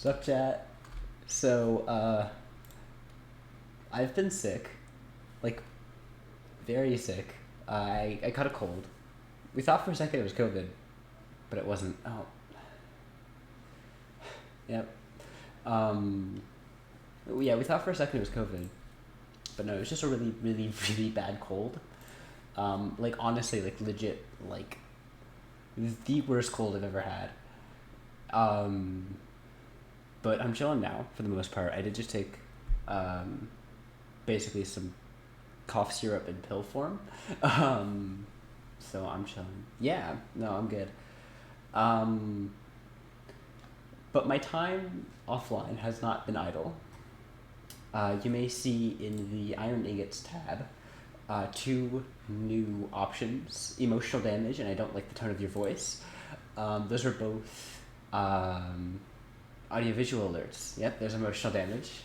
Sup, chat? So, I've been sick. Like, very sick. I caught a cold. We thought for a second it was COVID, but it wasn't. Oh. Yep. Um, yeah, we thought for a second it was COVID, but no, it was just a really, really, really bad cold. Like, honestly, like, legit, like, the worst cold I've ever had. Um, but I'm chilling now, for the most part. I did just take, um, basically some cough syrup in pill form. Um, so I'm chilling. Yeah, no, I'm good. Um, but my time offline has not been idle. You may see in the Iron Ingots tab two new options: emotional damage, and I don't like the tone of your voice. Those are both audiovisual alerts. Yep, there's emotional damage.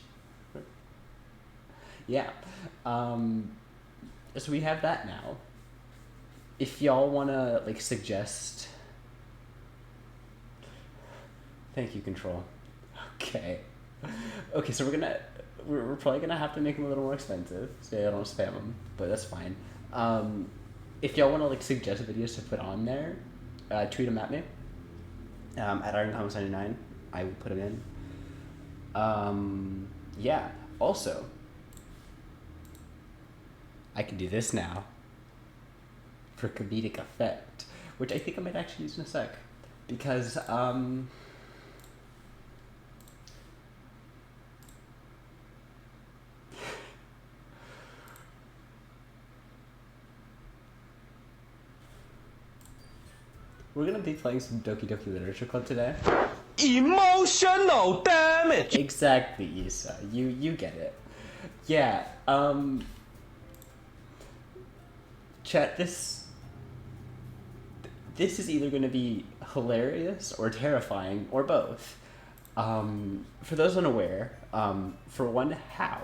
Yeah. Um, so we have that now. If y'all wanna like suggest, thank you, Control. Okay. Okay, so we're probably gonna have to make them a little more expensive, so I don't spam them, but that's fine. If y'all wanna like suggest videos to put on there, tweet them at me. At IronComics99, I will put them in. Yeah. Also, I can do this now for comedic effect, which I think I might actually use in a sec, because we're gonna be playing some Doki Doki Literature Club today. Emotional damage. Exactly, Issa. You get it. Yeah. Chat. This is either gonna be hilarious or terrifying or both. For those unaware, for one, how?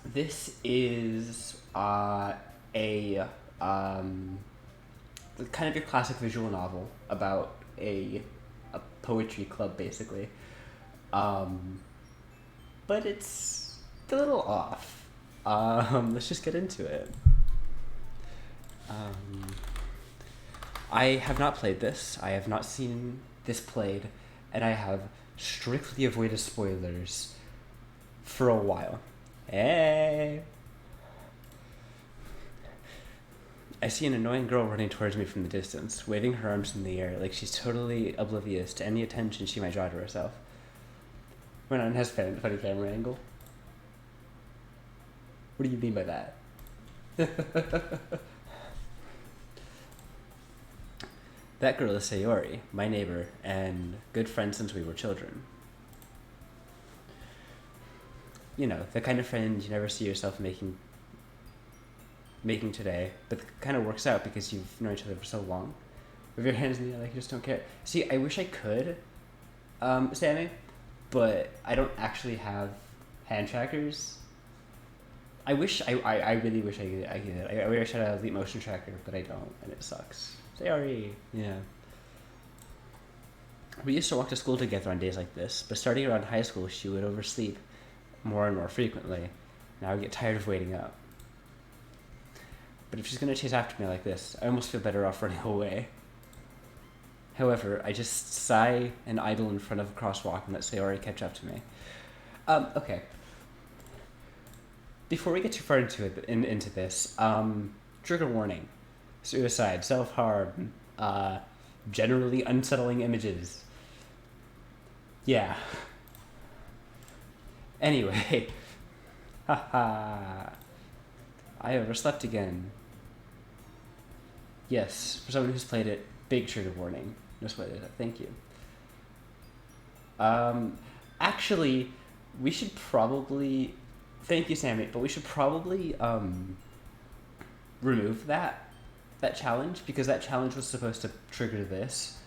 This is a kind of your classic visual novel about a poetry club, basically. But it's a little off. Let's just get into it. I have not played this. I have not seen this played, and I have strictly avoided spoilers for a while. Hey! I see an annoying girl running towards me from the distance, waving her arms in the air like she's totally oblivious to any attention she might draw to herself. Renan has funny camera angle. What do you mean by that? That girl is Sayori, my neighbor, and good friend since we were children. You know, the kind of friend you never see yourself making today, but it kind of works out because you've known each other for so long. With your hands in the air, like you just don't care. See, I wish I could, Sammy, but I don't actually have hand trackers. I really wish I could. I wish I had a Leap Motion tracker, but I don't, and it sucks. Sorry. Yeah. We used to walk to school together on days like this, but starting around high school, she would oversleep more and more frequently. Now I get tired of waiting up. But if she's gonna chase after me like this, I almost feel better off running away. However, I just sigh and idle in front of a crosswalk and let Sayori catch up to me. Okay. Before we get too far into this, trigger warning: suicide, self-harm, generally unsettling images. Yeah. Anyway, haha. I overslept again. Yes, for someone who's played it, big trigger warning. No spoilers. Thank you. Actually, we should probably. Thank you, Sammy. But we should probably remove that challenge, because that challenge was supposed to trigger this,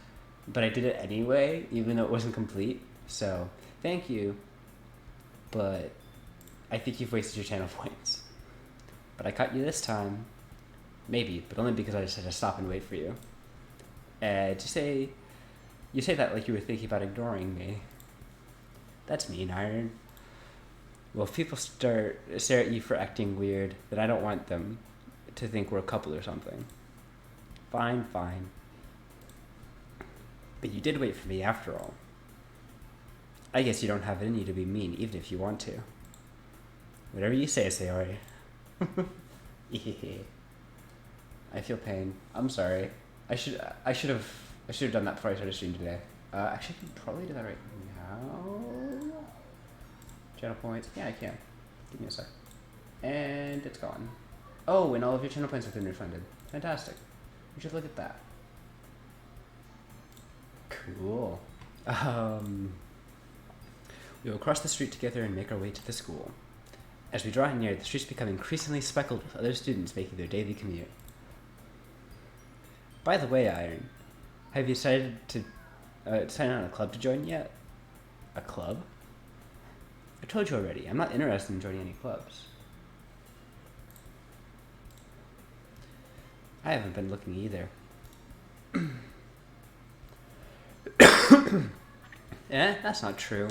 but I did it anyway, even though it wasn't complete. So thank you, but I think you've wasted your channel points. But I caught you this time. Maybe, but only because I just had to stop and wait for you. To say, You say that like you were thinking about ignoring me. That's mean, Iron. Well, if people stare at you for acting weird, then I don't want them to think we're a couple or something. Fine, fine. But you did wait for me after all. I guess you don't have it in you to be mean, even if you want to. Whatever you say, Sayori. I feel pain. I'm sorry. I should have done that before I started streaming today. Actually, I can probably do that right now. Channel points. Yeah, I can. Give me a sec. And it's gone. Oh, and all of your channel points have been refunded. Fantastic. You should look at that. Cool. We will cross the street together and make our way to the school. As we draw near, the streets become increasingly speckled with other students making their daily commute. By the way, Iron, have you decided to sign on a club to join yet? A club? I told you already, I'm not interested in joining any clubs. I haven't been looking either. That's not true.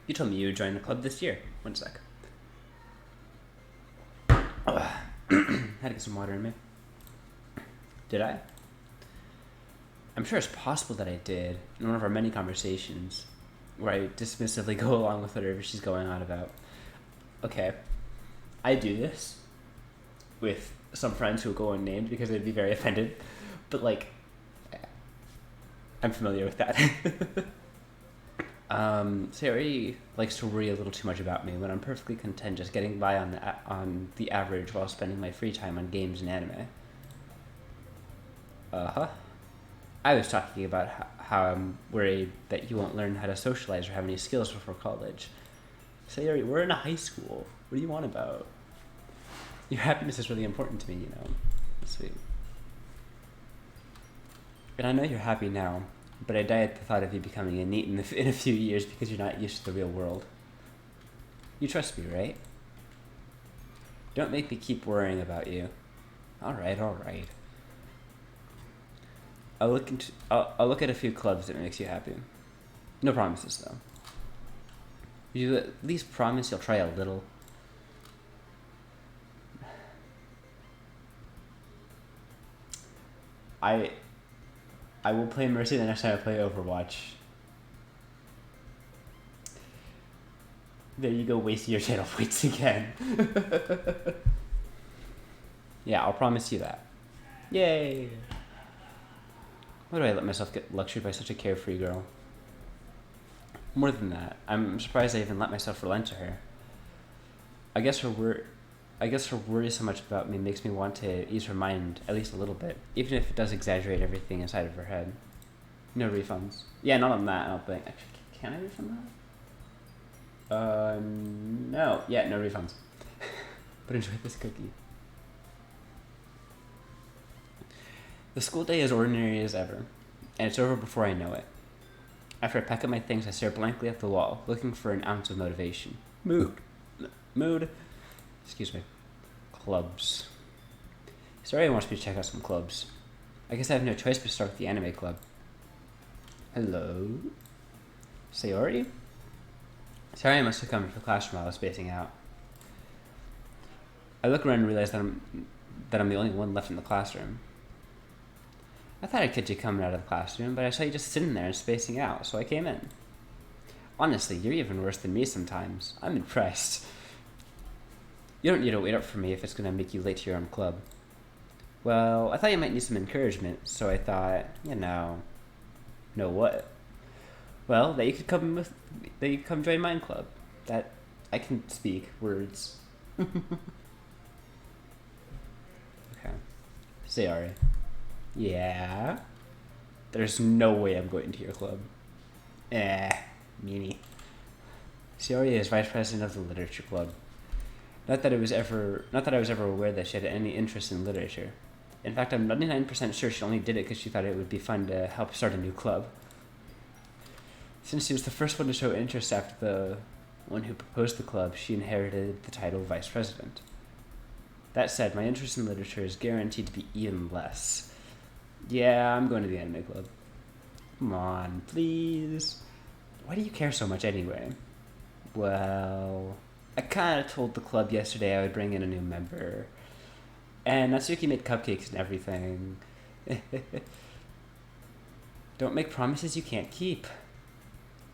You told me you would join a club this year. One sec. Had to get some water in me. Did I? I'm sure it's possible that I did in one of our many conversations where I dismissively go along with whatever she's going on about. Okay. I do this with some friends who will go unnamed because they'd be very offended. But, like, I'm familiar with that. Sayori likes to worry a little too much about me when I'm perfectly content just getting by on the average while spending my free time on games and anime. Uh-huh. I was talking about how I'm worried that you won't learn how to socialize or have any skills before college. Sayori, we're in a high school. What do you want about? Your happiness is really important to me, you know. That's sweet. And I know you're happy now, but I die at the thought of you becoming a NEET in a few years because you're not used to the real world. You trust me, right? Don't make me keep worrying about you. Alright. I'll look at a few clubs that makes you happy. No promises, though. You at least promise you'll try a little. I will play Mercy the next time I play Overwatch. There you go, wasting your channel points again. Yeah, I'll promise you that. Yay! Why do I let myself get lectured by such a carefree girl? More than that, I'm surprised I even let myself relent to her. I guess her worry so much about me makes me want to ease her mind at least a little bit, even if it does exaggerate everything inside of her head. No refunds. Yeah, not on that, I don't think. Actually, can I refund that? No. Yeah, no refunds. But enjoy this cookie. The school day is ordinary as ever, and it's over before I know it. After I pack up my things, I stare blankly at the wall, looking for an ounce of motivation. Mood. Excuse me. Clubs. Sorry, wants me to check out some clubs. I guess I have no choice but to start with the anime club. Hello? Sayori? Sorry, I must have come to the classroom while I was spacing out. I look around and realize that I'm the only one left in the classroom. I thought I'd catch you coming out of the classroom, but I saw you just sitting there and spacing out, so I came in. Honestly, you're even worse than me sometimes. I'm impressed. You don't need to wait up for me if it's going to make you late to your own club. Well, I thought you might need some encouragement, so I thought, know what? Well, that you could come join mine club. That I can speak words. Okay. Sayori. Yeah? There's no way I'm going to your club. Meanie. Sayori is vice president of the literature club. Not that I was ever aware that she had any interest in literature. In fact, I'm 99% sure she only did it because she thought it would be fun to help start a new club. Since she was the first one to show interest after the one who proposed the club, she inherited the title of vice president. That said, my interest in literature is guaranteed to be even less. Yeah, I'm going to the anime club. Come on, please. Why do you care so much anyway? Well, I kind of told the club yesterday I would bring in a new member. And Natsuki made cupcakes and everything. Don't make promises you can't keep.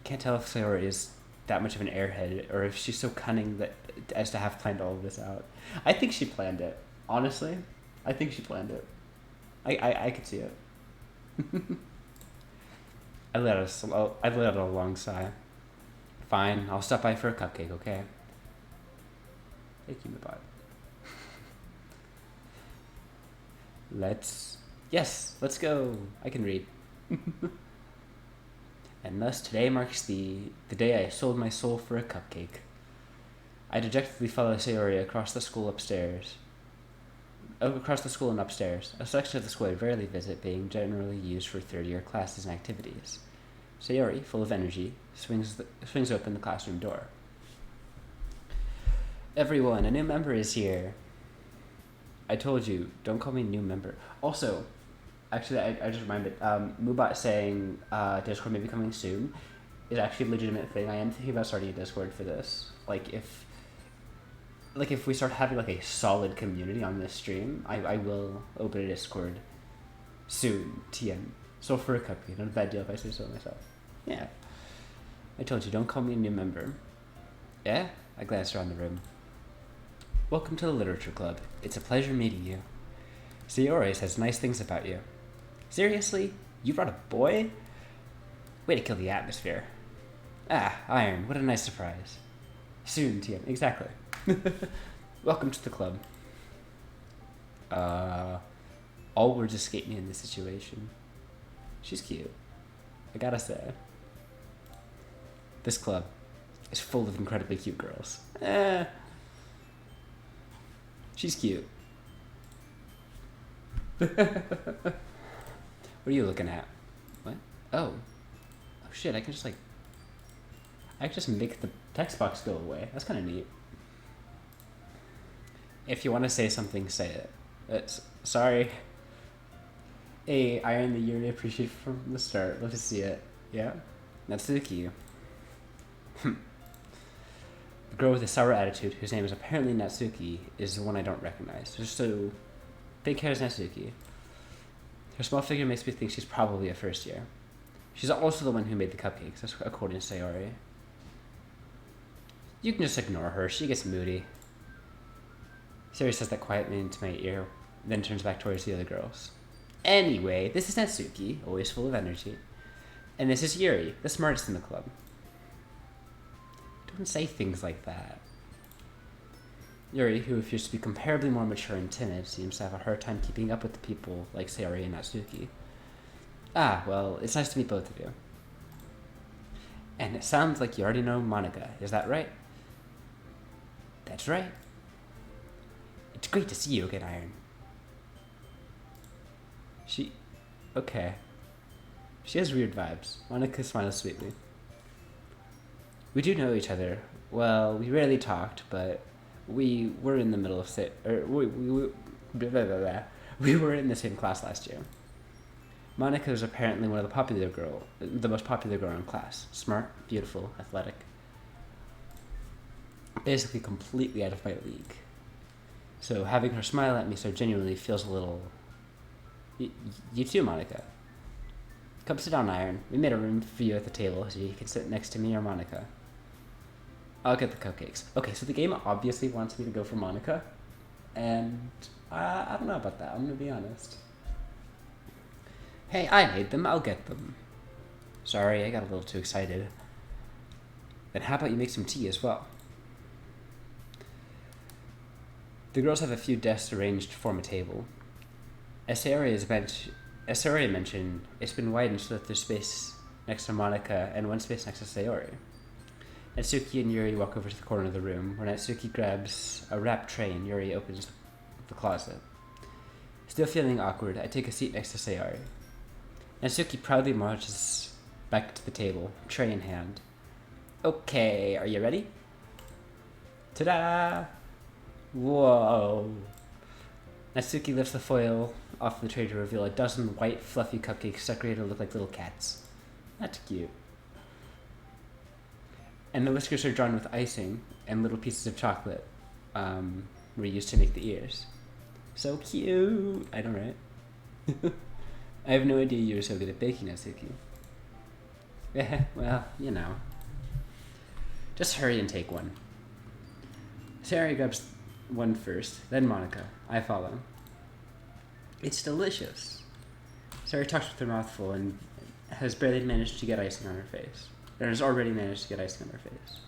Can't tell if Sayori is that much of an airhead or if she's so cunning that as to have planned all of this out. I think she planned it. Honestly, I think she planned it. I could see it. I let out a long sigh. Fine, I'll stop by for a cupcake, okay? Thank you, Mabot. Let's go. I can read. And thus today marks the day I sold my soul for a cupcake. I dejectedly follow Sayori across the school and upstairs, a section of the school I rarely visit, being generally used for third-year classes and activities. Sayori, full of energy, swings open the classroom door. Everyone, a new member is here. I told you, don't call me new member. Also, actually, I just reminded, Mubat saying Discord may be coming soon is actually a legitimate thing. I am thinking about starting a Discord for this. Like, if we start having, like, a solid community on this stream, I will open a Discord soon, TM. So for a cupcake, not a bad deal if I say so myself. Yeah. I told you, don't call me a new member. Yeah? I glanced around the room. Welcome to the Literature Club. It's a pleasure meeting you. Sayori says nice things about you. Seriously? You brought a boy? Way to kill the atmosphere. Ah, Iron, what a nice surprise. Soon, TM. Exactly. Welcome to the club. All words escape me in this situation. She's cute. I gotta say. This club is full of incredibly cute girls. She's cute. What are you looking at? What? Oh shit, I can just make the text box go away. That's kind of neat. If you want to say something, say it. Sorry. Hey, Iron, the year I appreciate from the start. Love to see it. Yeah? Natsuki. The girl with a sour attitude, whose name is apparently Natsuki, is the one I don't recognize. So, big hair is Natsuki. Her small figure makes me think she's probably a first year. She's also the one who made the cupcakes, that's according to Sayori. You can just ignore her, she gets moody. Sayori says that quietly into my ear, then turns back towards the other girls. Anyway, this is Natsuki, always full of energy. And this is Yuri, the smartest in the club. Don't say things like that. Yuri, who appears to be comparably more mature and timid, seems to have a hard time keeping up with the people like Sayori and Natsuki. Ah, well, it's nice to meet both of you. And it sounds like you already know Monica, is that right? That's right. It's great to see you again, Iron. Okay. She has weird vibes. Monica smiles sweetly. We do know each other. Well, we rarely talked, but we were in the middle of we were in the same class last year. Monica is apparently the most popular girl in class. Smart, beautiful, athletic. Basically completely out of my league. So having her smile at me so genuinely feels a little... You too, Monica. Come sit down, Iron. We made a room for you at the table so you can sit next to me or Monica. I'll get the cupcakes. Okay, so the game obviously wants me to go for Monica. And I don't know about that. I'm going to be honest. Hey, I made them. I'll get them. Sorry, I got a little too excited. Then how about you make some tea as well? The girls have a few desks arranged to form a table. As Sayori mentioned, it's been widened so that there's space next to Monica and one space next to Sayori. Natsuki and Yuri walk over to the corner of the room, where Natsuki grabs a wrapped tray and Yuri opens the closet. Still feeling awkward, I take a seat next to Sayori. Natsuki proudly marches back to the table, tray in hand. Okay, are you ready? Ta-da! Whoa! Natsuki lifts the foil off the tray to reveal a dozen white, fluffy cupcakes decorated to look like little cats. That's cute. And the whiskers are drawn with icing, and little pieces of chocolate were used to make the ears. So cute! I know, right? I have no idea you were so good at baking, Natsuki. Well, you know. Just hurry and take one. Sarah grabs one first, then Monica. I follow. It's delicious. Sarah talks with her mouth full and has barely managed to get icing on her face. Or has already managed to get icing on her face.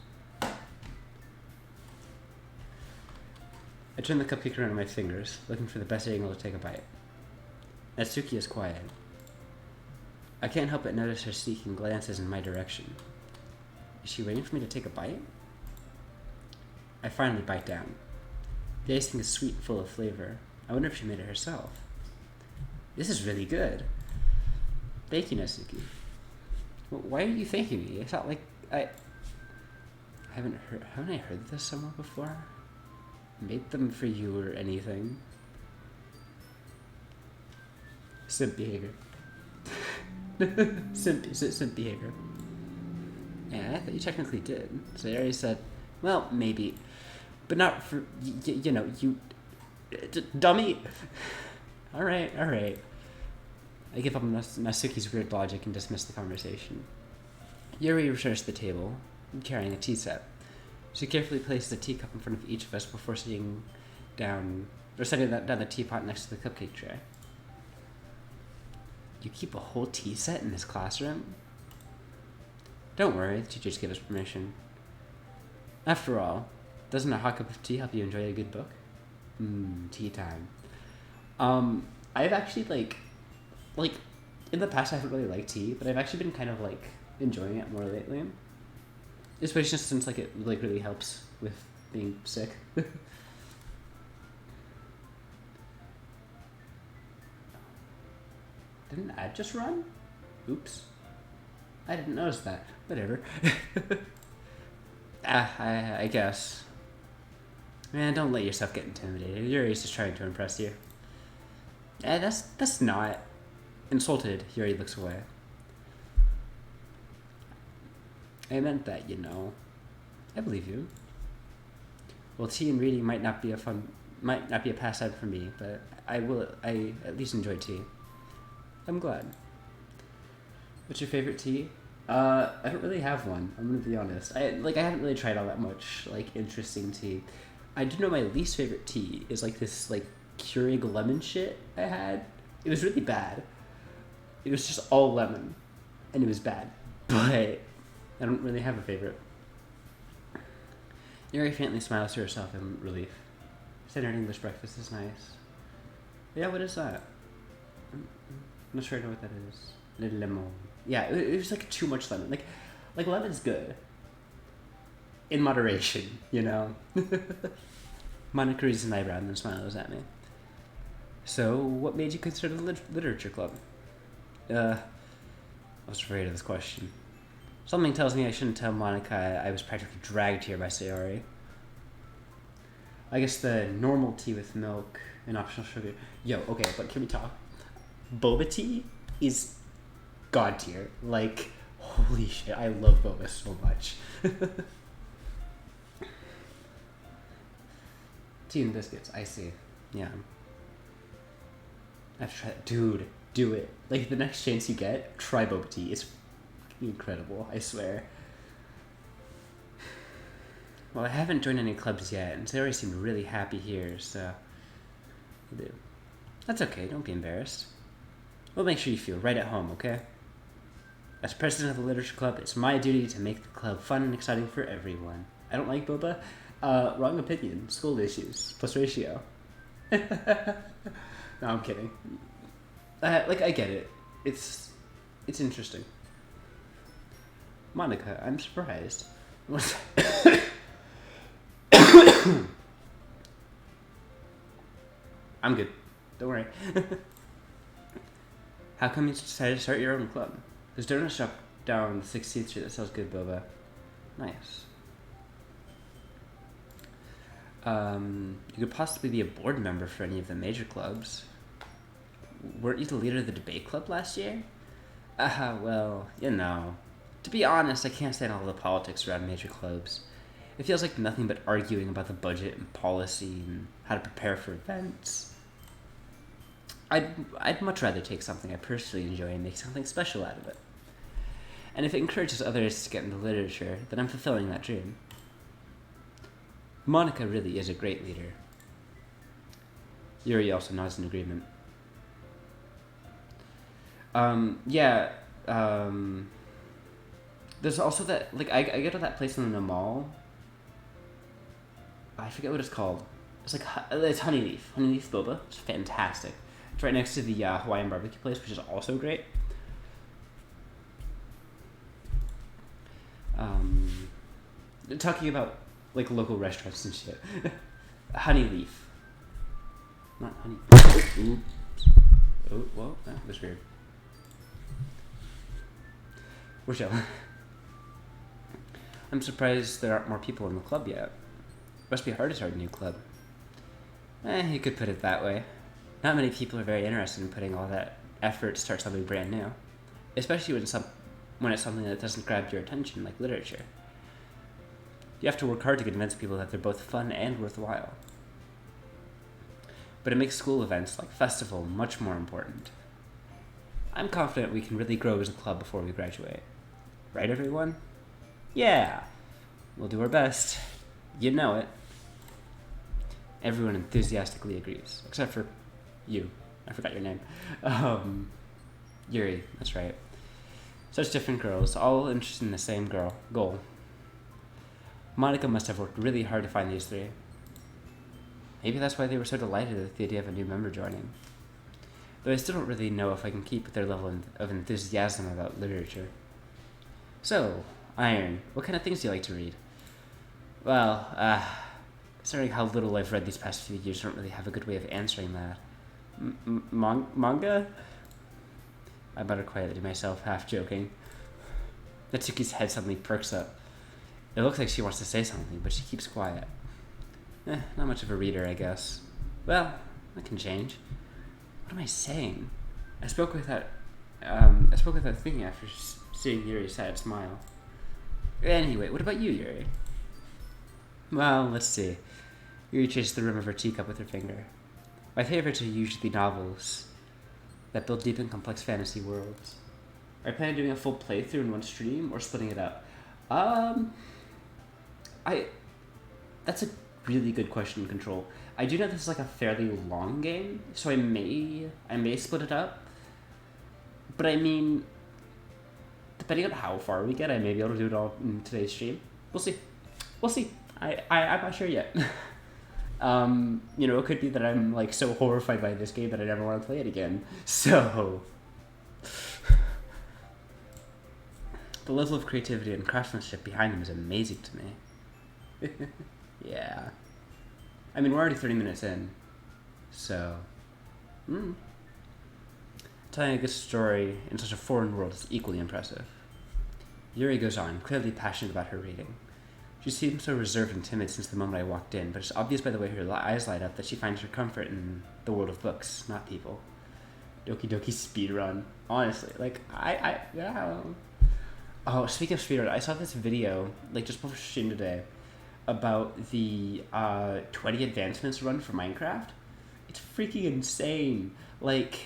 I turn the cupcake around on my fingers, looking for the best angle to take a bite. Natsuki is quiet. I can't help but notice her seeking glances in my direction. Is she waiting for me to take a bite? I finally bite down. The icing is sweet and full of flavor. I wonder if she made it herself. This is really good. Thank you, Natsuki. Why are you thanking me? It's not like haven't I heard this somewhere before? Made them for you or anything? Simp behavior. Simp behavior. Yeah, I thought you technically did. So I already said, well, maybe. But not for, you know, you... dummy! Alright. I give up on Natsuki's weird logic and dismiss the conversation. Yuri returns to the table, carrying a tea set. She carefully places a teacup in front of each of us before setting down the teapot next to the cupcake tray. You keep a whole tea set in this classroom? Don't worry, the teachers give us permission. After all, doesn't a hot cup of tea help you enjoy a good book? Tea time. I've actually, like, in the past I haven't really liked tea, but I've actually been kind of, enjoying it more lately. Especially since, it, really helps with being sick. Didn't an ad just run? Oops. I didn't notice that. Whatever. I guess. Man, don't let yourself get intimidated. Yuri's just trying to impress you. That's not. Insulted, Yuri looks away. I meant that, you know. I believe you. Well, tea and reading might not be a pastime for me, but I at least enjoy tea. I'm glad. What's your favorite tea? I don't really have one. I'm gonna be honest. I haven't really tried all that much interesting tea. I do know my least favorite tea is this Keurig lemon shit I had. It was really bad. It was just all lemon, and it was bad. But I don't really have a favorite. Yuri faintly smiles to herself in relief. Standard English breakfast is nice. Yeah, what is that? I'm not sure I know what that is. Le lemon. Yeah, it was too much lemon. Like lemon's good. In moderation, you know? Monica raises an eyebrow and then smiles at me. So, what made you consider the literature club? I was afraid of this question. Something tells me I shouldn't tell Monica I was practically dragged here by Sayori. I guess the normal tea with milk and optional sugar. Yo, okay, but can we talk? Boba tea is god tier. Holy shit, I love boba so much. Tea and biscuits, I see. Yeah. I have to try that. Dude, do it. The next chance you get, try boba tea. It's incredible, I swear. Well, I haven't joined any clubs yet, and Sayori seemed really happy here, so... That's okay, don't be embarrassed. We'll make sure you feel right at home, okay? As president of the Literature Club, it's my duty to make the club fun and exciting for everyone. I don't like boba. Wrong opinion. School issues. Plus ratio. No, I'm kidding. I get it. It's interesting. Monica, I'm surprised. I'm good. Don't worry. How come you decided to start your own club? There's a donut shop down 16th Street that sells good boba. Nice. You could possibly be a board member for any of the major clubs. Weren't you the leader of the debate club last year? Well, to be honest, I can't stand all the politics around major clubs. It feels like nothing but arguing about the budget and policy and how to prepare for events. I'd much rather take something I personally enjoy and make something special out of it. And if it encourages others to get into literature, then I'm fulfilling that dream. Monica really is a great leader. Yuri also nods in agreement. Yeah, there's also that, like, I go to that place in the mall. I forget what it's called. It's like, it's Honeyleaf Boba. It's fantastic. It's right next to the Hawaiian barbecue place, which is also great. Talking about, like, local restaurants and shit. Honeyleaf. Not honey. Oops. Oh, well, that was weird. We're chill. I'm surprised there aren't more people in the club yet. Must be hard to start a new club. You could put it that way. Not many people are very interested in putting all that effort to start something brand new. Especially when it's something that doesn't grab your attention, like literature. You have to work hard to convince people that they're both fun and worthwhile. But it makes school events like festival much more important. I'm confident we can really grow as a club before we graduate. Right, everyone? Yeah! We'll do our best. You know it. Everyone enthusiastically agrees, except for you. I forgot your name. Yuri, that's right. Such different girls, all interested in the same goal. Monica must have worked really hard to find these three. Maybe that's why they were so delighted at the idea of a new member joining. Though I still don't really know if I can keep with their level of enthusiasm about literature. So, Iron, what kind of things do you like to read? Well, considering how little I've read these past few years, I don't really have a good way of answering that. Manga? I mutter quietly to myself, half joking. Natsuki's head suddenly perks up. It looks like she wants to say something, but she keeps quiet. Not much of a reader, I guess. Well, that can change. What am I saying? I spoke with that thing after seeing Yuri's sad smile. Anyway, what about you, Yuri? Well, let's see. Yuri chased the rim of her teacup with her finger. My favorites are usually novels that build deep and complex fantasy worlds. Are you planning on doing a full playthrough in one stream or splitting it up? That's a really good question, Control. I do know this is like a fairly long game, so I may split it up. But I mean, depending on how far we get, I may be able to do it all in today's stream. We'll see. I'm not sure yet. It could be that I'm like so horrified by this game that I never want to play it again. So, the level of creativity and craftsmanship behind them is amazing to me. Yeah. I mean, we're already 30 minutes in, so... Telling a good story in such a foreign world is equally impressive. Yuri goes on, clearly passionate about her reading. She seems so reserved and timid since the moment I walked in, but it's obvious by the way her eyes light up that she finds her comfort in the world of books, not people. Doki Doki speedrun. Honestly, like, yeah. Oh, speaking of speedrun, I saw this video, like, just before stream today, about the 20 advancements run for Minecraft. It's freaking insane. Like,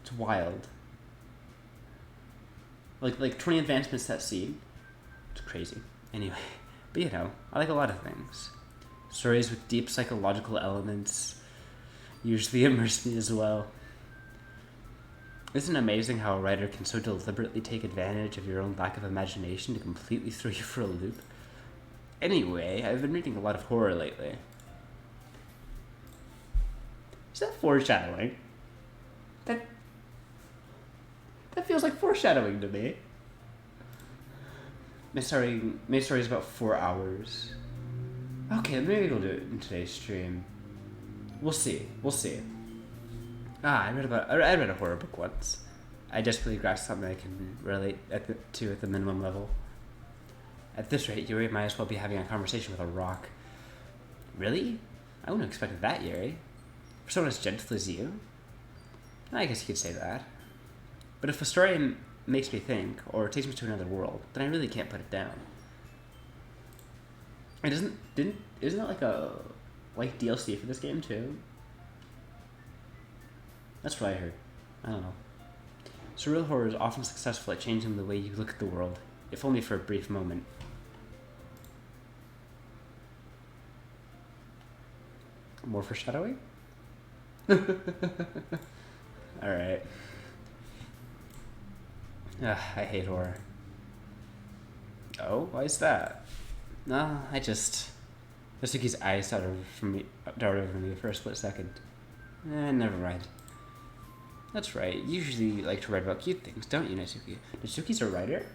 it's wild. Like 20 advancements that scene. It's crazy. Anyway, but I like a lot of things. Stories with deep psychological elements usually immerse me as well. Isn't it amazing how a writer can so deliberately take advantage of your own lack of imagination to completely throw you for a loop? Anyway, I've been reading a lot of horror lately. Is that foreshadowing? That feels like foreshadowing to me. My story is about 4 hours. Okay, maybe we'll do it in today's stream. We'll see. I read a horror book once. I desperately grasped something I can relate to at the minimum level. At this rate, Yuri might as well be having a conversation with a rock. Really? I wouldn't have expected that, Yuri. For someone as gentle as you? I guess you could say that. But if a story makes me think, or takes me to another world, then I really can't put it down. And isn't that like DLC for this game too? That's what I heard. I don't know. Surreal horror is often successful at changing the way you look at the world, if only for a brief moment. More foreshadowing? Alright. I hate horror. Oh, why is that? No, Natsuki's eyes darted over me for a split second. Never mind. That's right. You usually like to write about cute things, don't you, Natsuki? Natsuki's a writer?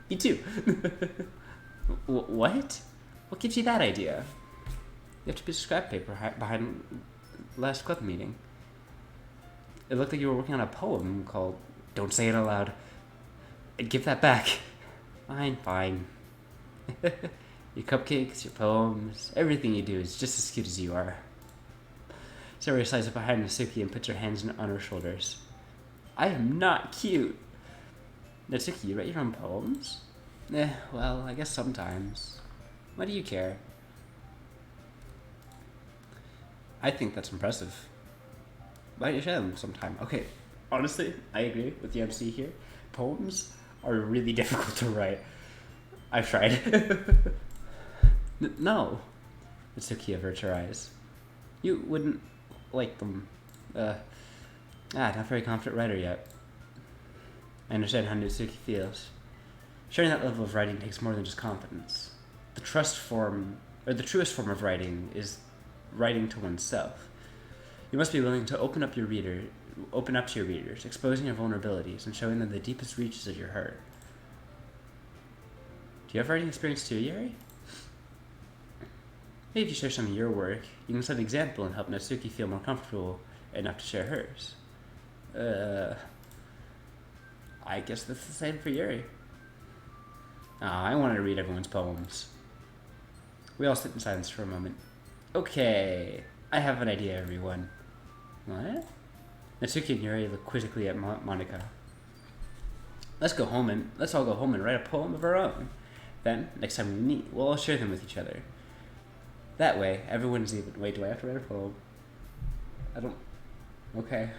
Me too. What? What gives you that idea? You have to be scrap paper behind last club meeting. It looked like you were working on a poem called Don't Say It Aloud. I'd give that back. Fine. Your cupcakes, your poems, everything you do is just as cute as you are. Saori slides up behind Natsuki and puts her hands on her shoulders. I am not cute. Natsuki, you write your own poems? Well, I guess sometimes. Why do you care? I think that's impressive. Why don't you share them sometime? Okay, honestly, I agree with the MC here. Poems are really difficult to write. I've tried. No. Natsuki averts her eyes. You wouldn't like them. Not very confident writer yet. I understand how Natsuki feels. Sharing that level of writing takes more than just confidence. The truest form of writing is writing to oneself. You must be willing to open up to your readers, exposing your vulnerabilities and showing them the deepest reaches of your heart. Do you have writing experience too, Yuri? Maybe if you share some of your work, you can set an example and help Natsuki feel more comfortable enough to share hers. I guess that's the same for Yuri. I wanted to read everyone's poems. We all sit in silence for a moment. Okay, I have an idea, everyone. What? Natsuki and Yuri look quizzically at Monika. Let's all go home and write a poem of our own. Then, next time we meet, we'll all share them with each other. That way, everyone's even. Wait, do I have to write a poem? I don't. Okay.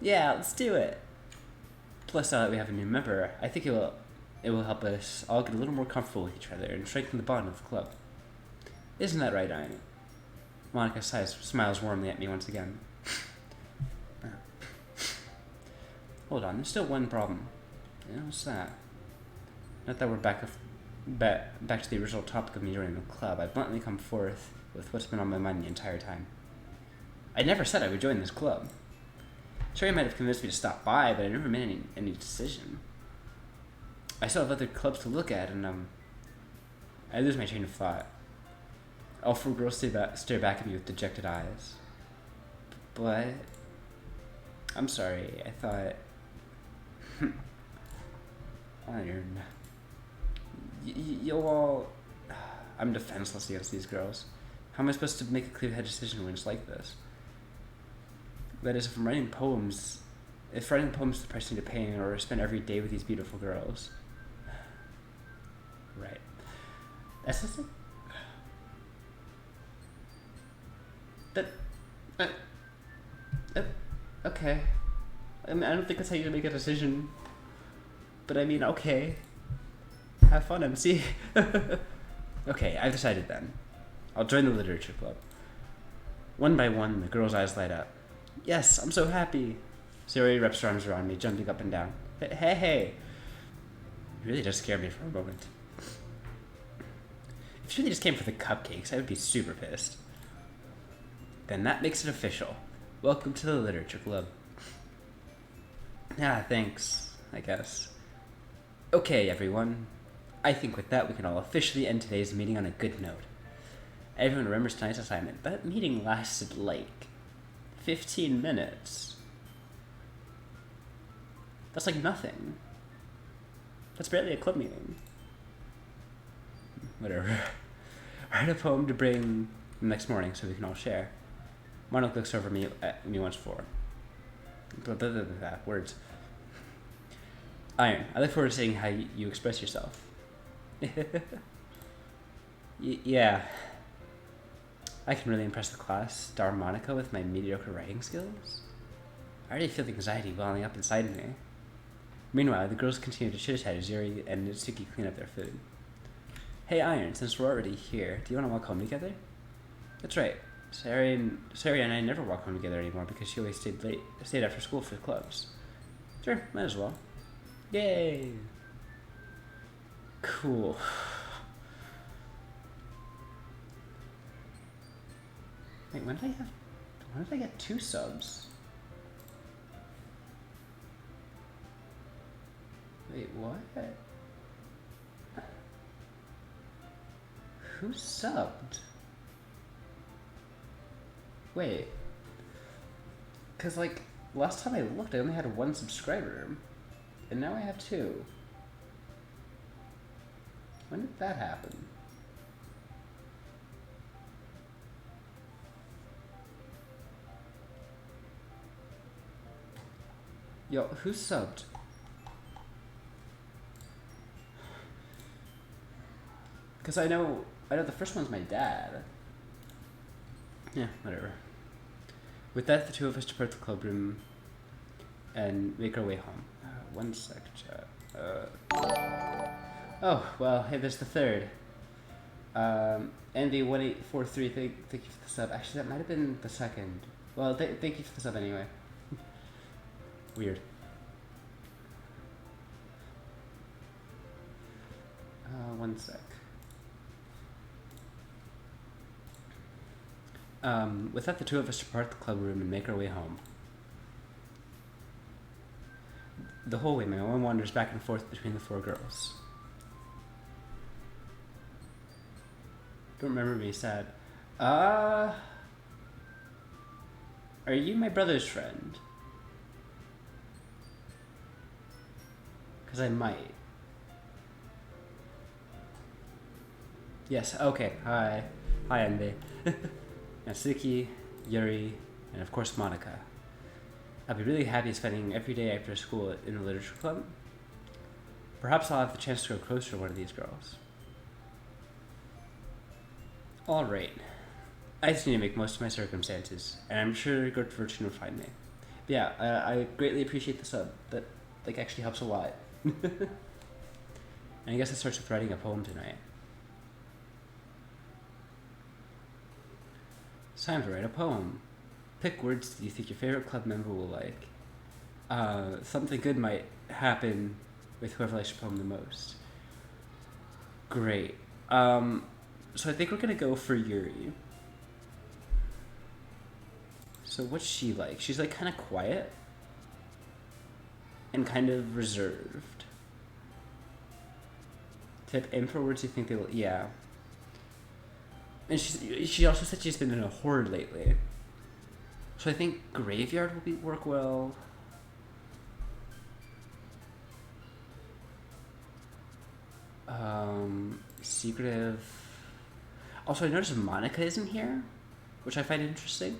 Yeah, let's do it. Plus, now that we have a new member, I think it will help us all get a little more comfortable with each other and strengthen the bond of the club. Isn't that right, Ian? Monika smiles warmly at me once again. Hold on, there's still one problem. Yeah, what's that? Not that we're back to the original topic of me joining the club. I bluntly come forth with what's been on my mind the entire time. I never said I would join this club. Sure, you might have convinced me to stop by, but I never made any decision. I still have other clubs to look at, and I lose my train of thought. All four girls stare back at me with dejected eyes. But I'm sorry. I thought. Iron. You'll all. I'm defenseless against these girls. How am I supposed to make a clear-headed decision when it's like this? That is, if writing poems depresses me to pain, or I spend every day with these beautiful girls. Right. That's the thing. Okay. I mean, I don't think that's how you make a decision. But I mean, okay. Have fun, MC. Okay, I've decided then. I'll join the literature club. One by one, the girls' eyes light up. Yes, I'm so happy. Saori wraps her arms around me, jumping up and down. Hey. You really just scared me for a moment. If you really just came for the cupcakes, I would be super pissed. Then that makes it official. Welcome to the literature club. Thanks, I guess. Okay, everyone. I think with that, we can all officially end today's meeting on a good note. Everyone remembers tonight's assignment. That meeting lasted, 15 minutes. That's nothing. That's barely a club meeting. Whatever. Write a poem to bring the next morning so we can all share. Marnock looks over at me once more. Words. Iron, I look forward to seeing how you express yourself. Yeah. I can really impress the class, Monica, with my mediocre writing skills. I already feel the anxiety welling up inside me. Meanwhile, the girls continue to chit-chat as Yuri and Natsuki clean up their food. Hey Iron, since we're already here, do you want to walk home together? That's right. Saria and I never walk home together anymore because she always stayed after school for clubs. Sure, might as well. Yay! Cool. Wait, when did I get 2 subs? Wait, what? Who subbed? Wait. Cause like, last time I looked I only had 1 subscriber. And now I have 2. When did that happen? Yo, who subbed? Cause I know the first one's my dad. Yeah, whatever. With that, the two of us depart the club room and make our way home. One sec, chat. Oh, well, hey, there's the third. Andy1843, thank you for the sub. Actually, that might have been the second. Well, thank you for the sub anyway. Weird. One sec. With that, the two of us depart the club room and make our way home. The whole way, my mind wanders back and forth between the 4 girls. Don't remember being sad. Are you my brother's friend? Because I might. Yes, okay. Hi, Andy. Natsuki, Yuri, and of course Monica. I'll be really happy spending every day after school in the literature club. Perhaps I'll have the chance to grow closer to one of these girls. Alright. I just need to make most of my circumstances, and I'm sure good fortune will find me. But yeah, I greatly appreciate the sub. That actually helps a lot. And I guess it starts with writing a poem tonight. It's time to write a poem. Pick words that you think your favorite club member will like. Something good might happen with whoever likes your poem the most. Great. So I think we're gonna go for Yuri. So what's she like? She's like kind of quiet and kind of reserved. Tip, aim for words you think they will, yeah. And she also said she's been in a horror lately. So I think graveyard will work well. Secretive. Also, I noticed Monica isn't here, which I find interesting.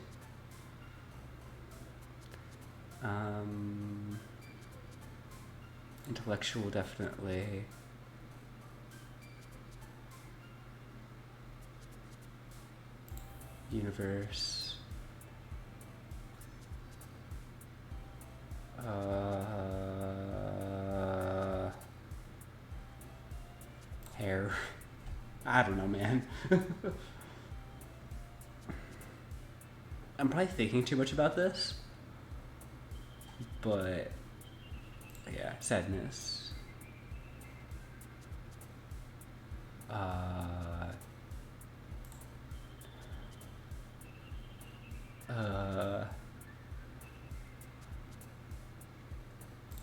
Intellectual, definitely. Universe. Hair. I don't know, man. I'm probably thinking too much about this, but yeah, sadness.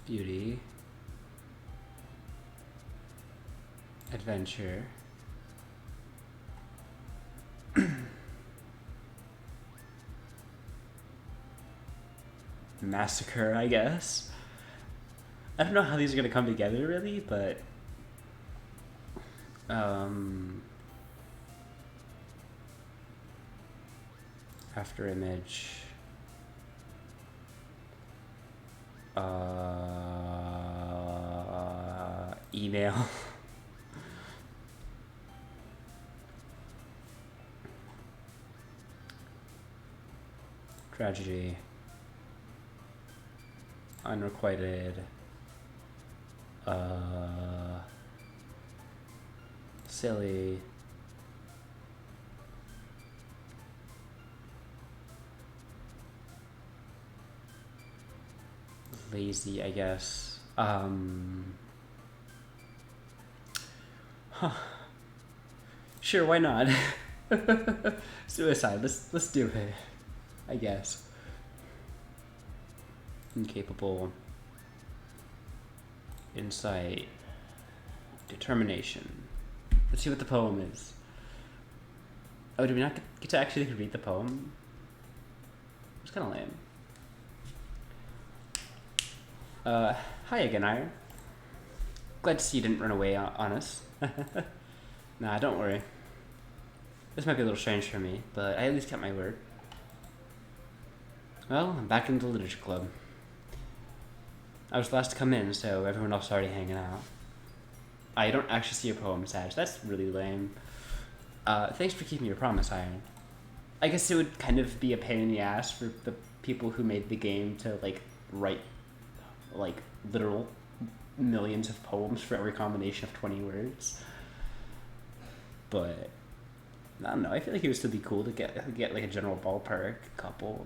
Beauty. Adventure. Massacre, I guess. I don't know how these are gonna come together really, but After image. Email. Tragedy. Unrequited. Silly. Lazy, I guess. Sure, why not? Suicide. Let's do it. I guess. Incapable. Insight. Determination. Let's see what the poem is. Oh, did we not get to actually read the poem? It's kind of lame. Hi again, Iron. Glad to see you didn't run away on us. Nah, don't worry. This might be a little strange for me, but I at least kept my word. Well, I'm back in the Literature Club. I was the last to come in, so everyone else is already hanging out. I don't actually see your poem, Sag. That's really lame. Thanks for keeping your promise, Iron. I guess it would kind of be a pain in the ass for the people who made the game to, like, write, like, literal millions of poems for every combination of 20 words. But I don't know, I feel like it would still be cool to get like a general ballpark couple.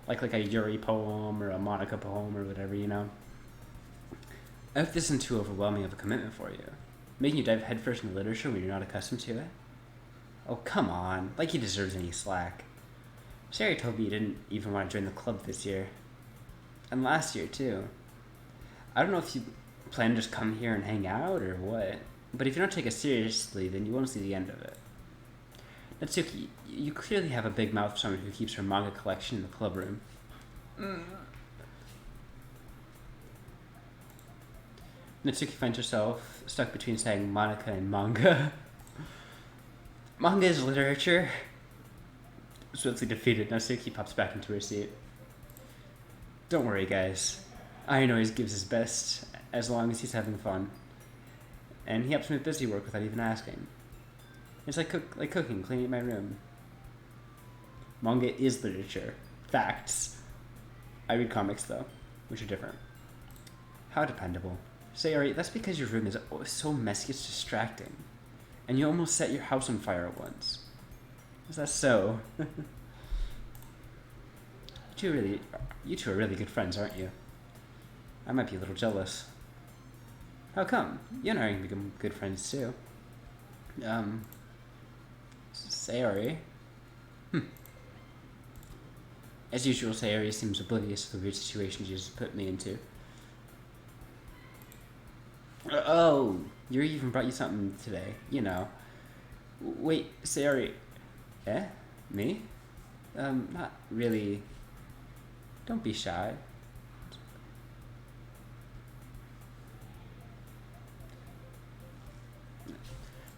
Like a Yuri poem or a Monica poem or whatever, you know? I hope this isn't too overwhelming of a commitment for you. Making you dive headfirst into literature when you're not accustomed to it? Oh, come on. Like he deserves any slack. Sari told me you didn't even want to join the club this year. And last year, too. I don't know if you plan to just come here and hang out or what, but if you don't take it seriously, then you won't see the end of it. Natsuki, you clearly have a big mouth for someone who keeps her manga collection in the club room. Natsuki finds herself stuck between saying Monica and manga. Manga is literature. Swiftly defeated, Natsuki pops back into her seat. Don't worry, guys. Iron always gives his best as long as he's having fun. And he helps me with busy work without even asking. It's like cooking, cleaning my room. Manga is literature. Facts. I read comics, though, which are different. How dependable. Sayori, that's because your room is so messy it's distracting. And you almost set your house on fire at once. Is that so? You two are really good friends, aren't you? I might be a little jealous. How come? You and I can become good friends, too. Sayori? As usual, Sayori seems oblivious to the weird situation you just put me into. Oh, Yuri even brought you something today, you know. Wait, Sayori. Eh? Me? Not really. Don't be shy.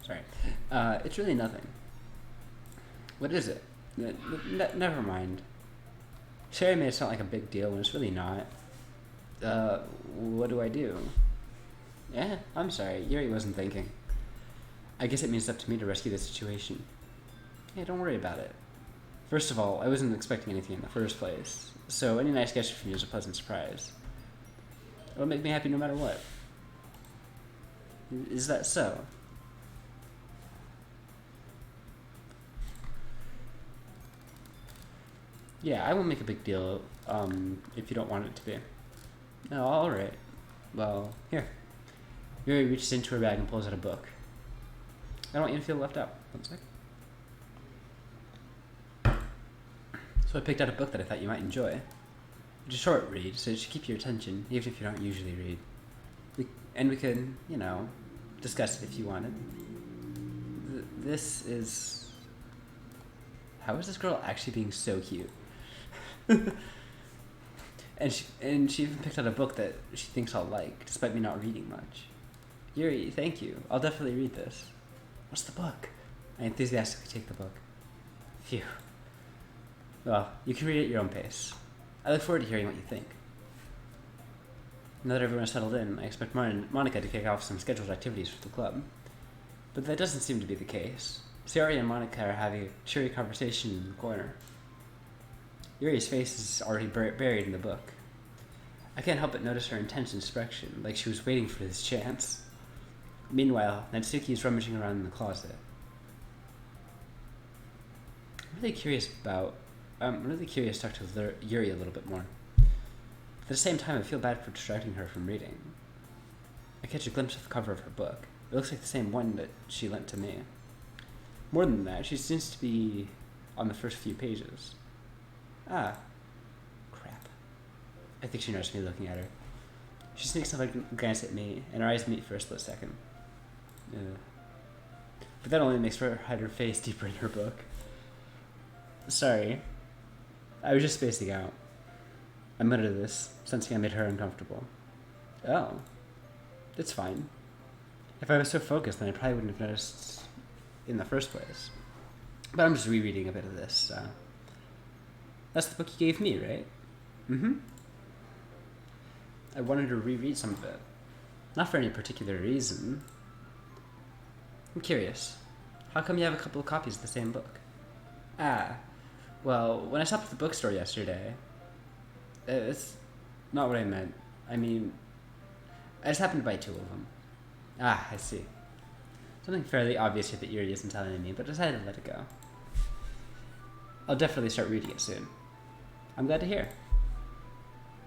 Sorry. It's really nothing. What is it? Never mind. Sherry made it sound like a big deal when it's really not. What do I do? Yeah, I'm sorry. Yuri wasn't thinking. I guess it means it's up to me to rescue the situation. Yeah, don't worry about it. First of all, I wasn't expecting anything in the first place, so any nice gesture from you is a pleasant surprise. It'll make me happy no matter what. Is that so? Yeah, I won't make a big deal, if you don't want it to be. No, alright. Well, here. Yuri reaches into her bag and pulls out a book. I don't want you to feel left out. One sec. So I picked out a book that I thought you might enjoy. It's a short read, so it should keep your attention, even if you don't usually read. We could, you know, discuss it if you wanted. This is... How is this girl actually being so cute? and she even picked out a book that she thinks I'll like, despite me not reading much. Yuri, thank you. I'll definitely read this. What's the book? I enthusiastically take the book. Phew. Well, you can read it at your own pace. I look forward to hearing what you think. Now that everyone is settled in, I expect Monica to kick off some scheduled activities for the club. But that doesn't seem to be the case. Sayori and Monica are having a cheery conversation in the corner. Yuri's face is already buried in the book. I can't help but notice her intense expression, like she was waiting for this chance. Meanwhile, Natsuki is rummaging around in the closet. I'm really curious to talk to Yuri a little bit more. At the same time, I feel bad for distracting her from reading. I catch a glimpse of the cover of her book. It looks like the same one that she lent to me. More than that, she seems to be on the first few pages. Ah. Crap. I think she noticed me looking at her. She sneaks up and glance at me, and our eyes meet for a split second. But that only makes her hide her face deeper in her book. Sorry. I was just spacing out. I muttered this, sensing I made her uncomfortable. Oh. It's fine. If I was so focused, then I probably wouldn't have noticed in the first place. But I'm just rereading a bit of this. That's the book you gave me, right? Mm-hmm. I wanted to reread some of it. Not for any particular reason. I'm curious. How come you have a couple of copies of the same book? Well, when I stopped at the bookstore yesterday... It's not what I meant. I mean, I just happened to buy 2 of them. I see. Something fairly obvious here that Yuri isn't telling me, but I decided to let it go. I'll definitely start reading it soon. I'm glad to hear.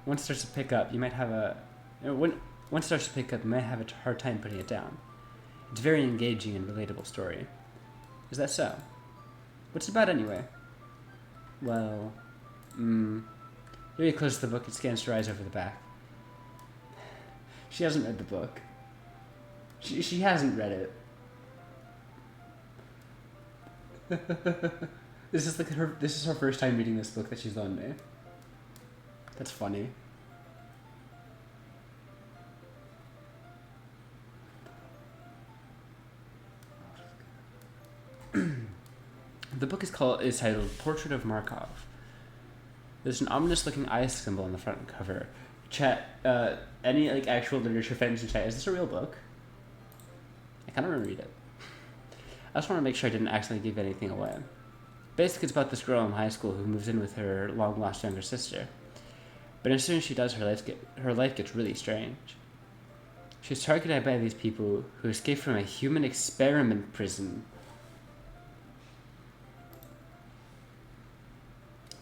Once it starts to pick up, you might have a hard time putting it down. It's a very engaging and relatable story. Is that so? What's it about anyway? Well, Yuri closes the book and scans her eyes over the back. She hasn't read the book. She hasn't read it. This is her first time reading this book that she's loaned me. That's funny. The book is titled Portrait of Markov. There's an ominous-looking eye symbol on the front cover. Chat, any actual literature fans in chat, is this a real book? I kind of want to read it. I just want to make sure I didn't accidentally give anything away. Basically, it's about this girl in high school who moves in with her long-lost younger sister. But as soon as she does, her life gets really strange. She's targeted by these people who escaped from a human experiment prison.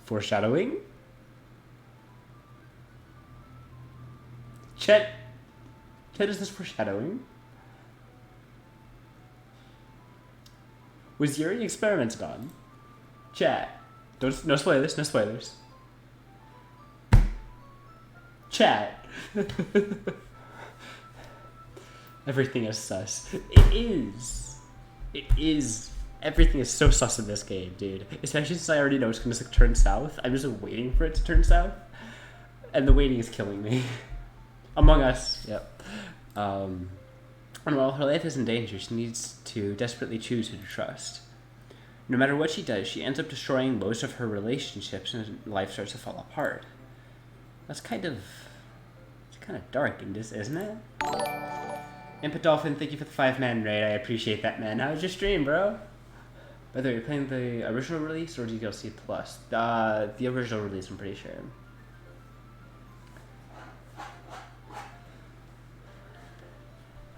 Foreshadowing? Chet, is this foreshadowing? Was Yuri experimented on? Chat. No spoilers, no spoilers. Chat. Everything is sus. It is. Everything is so sus in this game, dude. Especially since I already know it's going to turn south. I'm just waiting for it to turn south. And the waiting is killing me. Among Us. Yep. And while her life is in danger, she needs to desperately choose who to trust. No matter what she does, she ends up destroying most of her relationships and life starts to fall apart. It's kind of dark, isn't it? Impa Dolphin, thank you for the 5-man raid. I appreciate that, man. How was your stream, bro? By the way, you're playing the original release or DLC Plus? The original release, I'm pretty sure.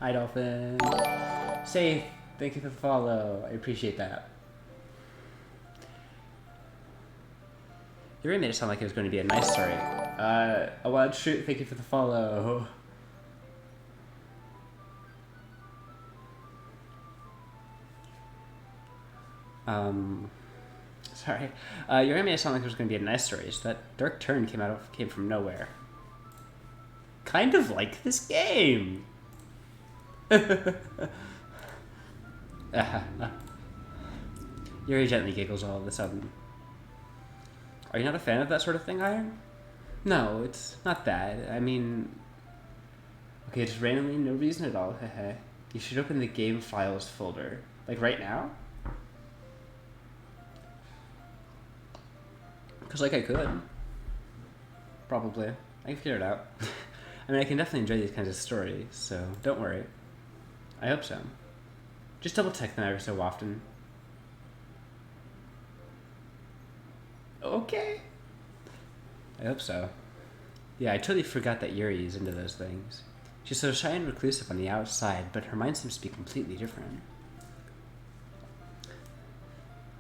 Hi, Dolphin. Safe, thank you for the follow. I appreciate that. You really made it sound like it was going to be a nice story. A wild shoot, thank you for the follow. Sorry. You really made it sound like it was going to be a nice story. So that dark turn came from nowhere. Kind of like this game. Yuri gently giggles all of a sudden. Are you not a fan of that sort of thing, Iron? No, it's not that. I mean... Okay, just randomly, no reason at all. You should open the game files folder. Like right now? Because, like, I could. Probably. I can figure it out. I mean, I can definitely enjoy these kinds of stories, so don't worry. I hope so. Just double check them every so often. Okay. I hope so. Yeah, I totally forgot that Yuri is into those things. She's so shy and reclusive on the outside, but her mind seems to be completely different.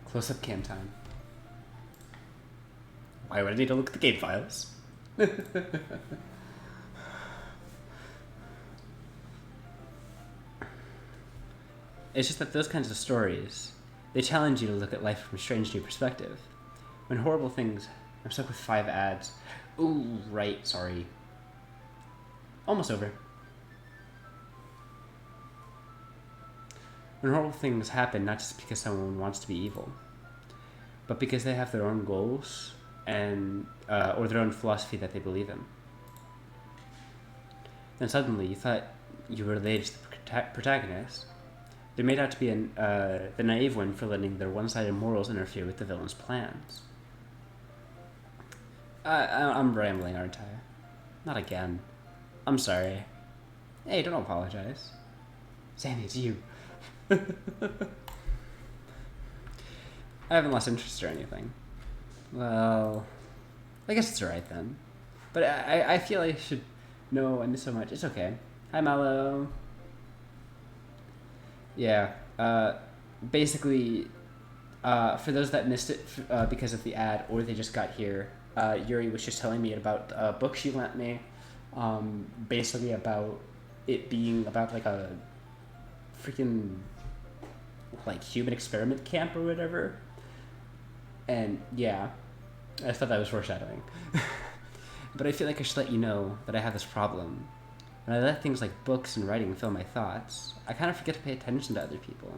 Close-up cam time. Why would I need to look at the game files? It's just that those kinds of stories, they challenge you to look at life from a strange new perspective. When horrible things... I'm stuck with 5 ads. Ooh, right, sorry. Almost over. When horrible things happen, not just because someone wants to be evil, but because they have their own goals and or their own philosophy that they believe in. Then suddenly you thought you were related to the protagonist. They're made out to be the naive one for letting their one-sided morals interfere with the villain's plans. I'm rambling, aren't I? Not again. I'm sorry. Hey, don't apologize. Sammy, it's you. I haven't lost interest or anything. Well, I guess it's alright then. But I feel I should know I miss so much. It's okay. Hi, Mallow. Yeah. Basically, for those that missed it because of the ad, or they just got here, Yuri was just telling me about a book she lent me, basically about it being about like a freaking like human experiment camp or whatever. And yeah, I thought that was foreshadowing. But I feel like I should let you know that I have this problem. When I let things like books and writing fill my thoughts, I kind of forget to pay attention to other people.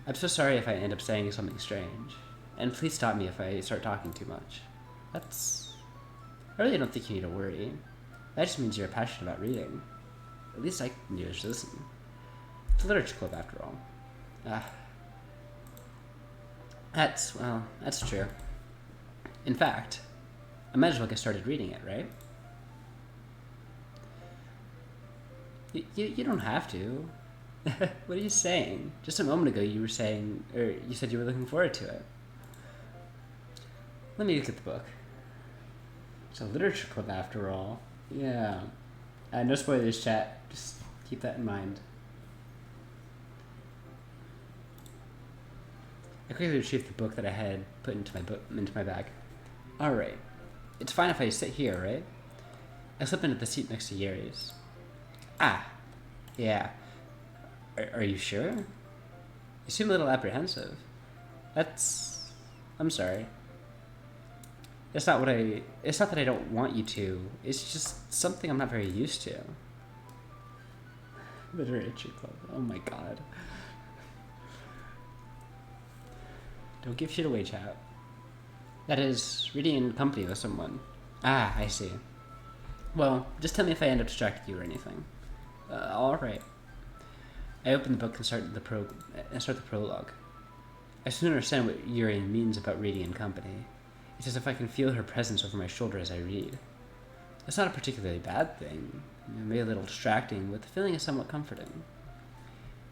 I'm so sorry if I end up saying something strange. And please stop me if I start talking too much. I really don't think you need to worry. That just means you're passionate about reading. At least I can do is listen. It's a literature club after all. That's true. In fact, I might as well get started reading it, right? You don't have to. What are you saying? Just a moment ago you said you were looking forward to it. Let me look at the book. It's a literature club after all. Yeah. No spoilers, chat. Just keep that in mind. I quickly retrieved the book that I had put into my bag. Alright. It's fine if I sit here, right? I slip into the seat next to Yuri's. Yeah. Are you sure? You seem a little apprehensive. I'm sorry. It's not that I don't want you to. It's just something I'm not very used to. Literature club. Oh my god. Don't give shit away, chat. That is, reading in company with someone. I see. Well, just tell me if I end up distracting you or anything. Alright. I open the book and start the prologue. I soon understand what Yuri means about reading in company. It's as if I can feel her presence over my shoulder as I read. It's not a particularly bad thing. Maybe a little distracting, but the feeling is somewhat comforting.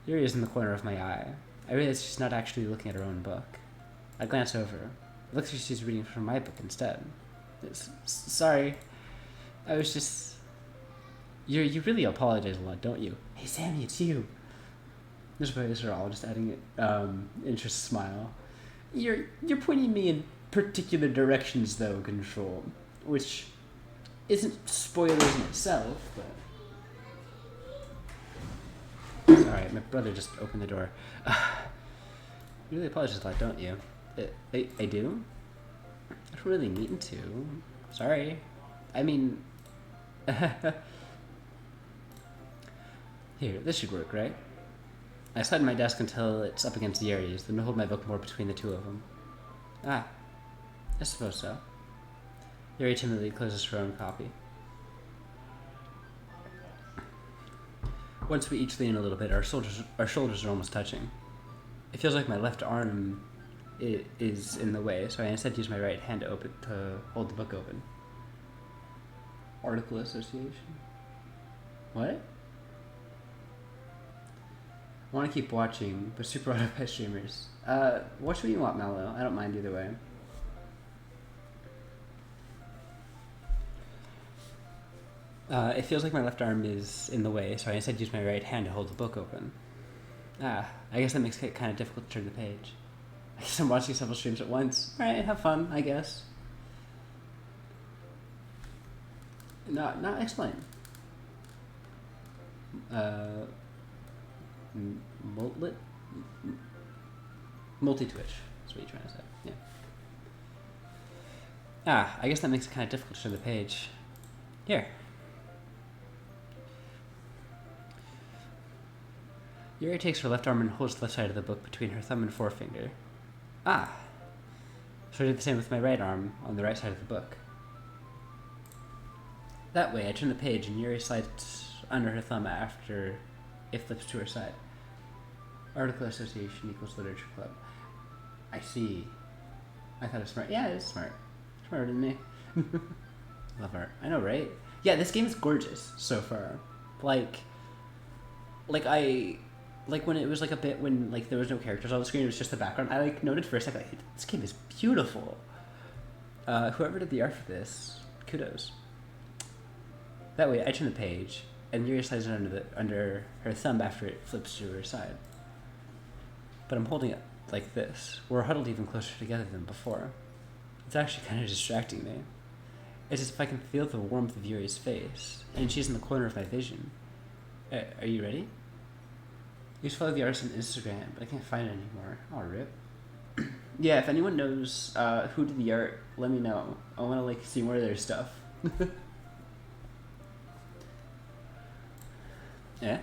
Yuri is in the corner of my eye. I realize she's not actually looking at her own book. I glance over. It looks like she's reading from my book instead. Sorry. I was just... You really apologize a lot, don't you? Hey, Sammy, it's you. Those boys are all just adding interest smile. You're pointing me in particular directions, though, Control. Which isn't spoilers in itself, but... Sorry, my brother just opened the door. You really apologize a lot, don't you? I do? I don't really mean to. Sorry. I mean... Here, this should work, right? I slide my desk until it's up against Yuri's, then hold my book more between the two of them. I suppose so. Yuri timidly closes her own copy. Once we each lean a little bit, our shoulders are almost touching. It feels like my left arm is in the way, so I instead use my right hand to hold the book open. Article association. What? I want to keep watching, but super auto pet streamers. Watch what you want, Mallow. I don't mind either way. It feels like my left arm is in the way, so I instead use my right hand to hold the book open. I guess that makes it kind of difficult to turn the page. I guess I'm watching several streams at once. Alright, have fun, I guess. Not explain. Multi-twitch, that's what you're trying to say, yeah. I guess that makes it kind of difficult to turn the page. Here. Yuri takes her left arm and holds the left side of the book between her thumb and forefinger. So I do the same with my right arm on the right side of the book. That way, I turn the page and Yuri slides under her thumb after it flips to her side. Article association equals literature club. I see. I thought it was smart. Yeah, it is smart. Smarter than me. Love art. I know, right? Yeah, this game is gorgeous so far. Like when it was like a bit when like there was no characters on the screen, it was just the background. I like noted for a second, like, this game is beautiful. Whoever did the art for this, kudos. That way, I turn the page, and Yuri slides it under her thumb after it flips to her side. But I'm holding it like this. We're huddled even closer together than before. It's actually kind of distracting me. It's as if I can feel the warmth of Yuri's face, and she's in the corner of my vision. Are you ready? I used to follow the artist on Instagram, but I can't find it anymore. Oh, rip. Yeah, if anyone knows who did the art, let me know. I want to like see more of their stuff. Yeah?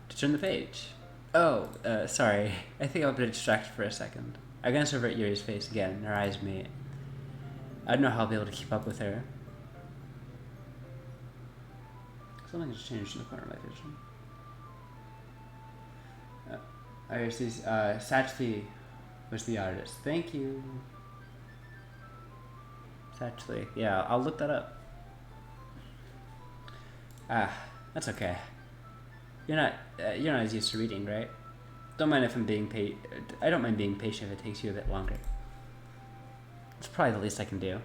To turn the page. Oh, sorry. I think I've been distracted for a second. I glance over at Yuri's face again, and our eyes meet. I don't know how I'll be able to keep up with her. Something has changed in the corner of my vision. I see. Satchley was the artist. Thank you. Satchley. Yeah, I'll look that up. That's okay. You're not as used to reading, right? Don't mind if I'm being I don't mind being patient if it takes you a bit longer. It's probably the least I can do.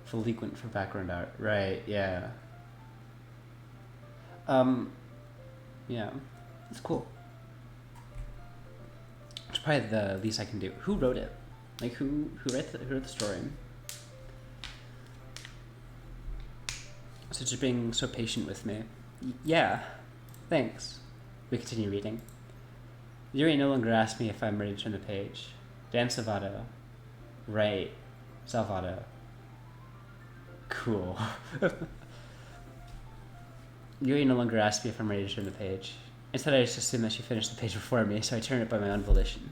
Frequent for background art, right? Yeah. Yeah, it's cool. It's probably the least I can do. Who wrote it? Like who wrote the story? So just being so patient with me. Yeah, thanks. We continue reading. Yuri no longer asks me if I'm ready to turn the page. Dan Salvato. Right. Salvato. Cool. Yuri no longer asks me if I'm ready to turn the page. Instead, I just assume that she finished the page before me, so I turn it by my own volition.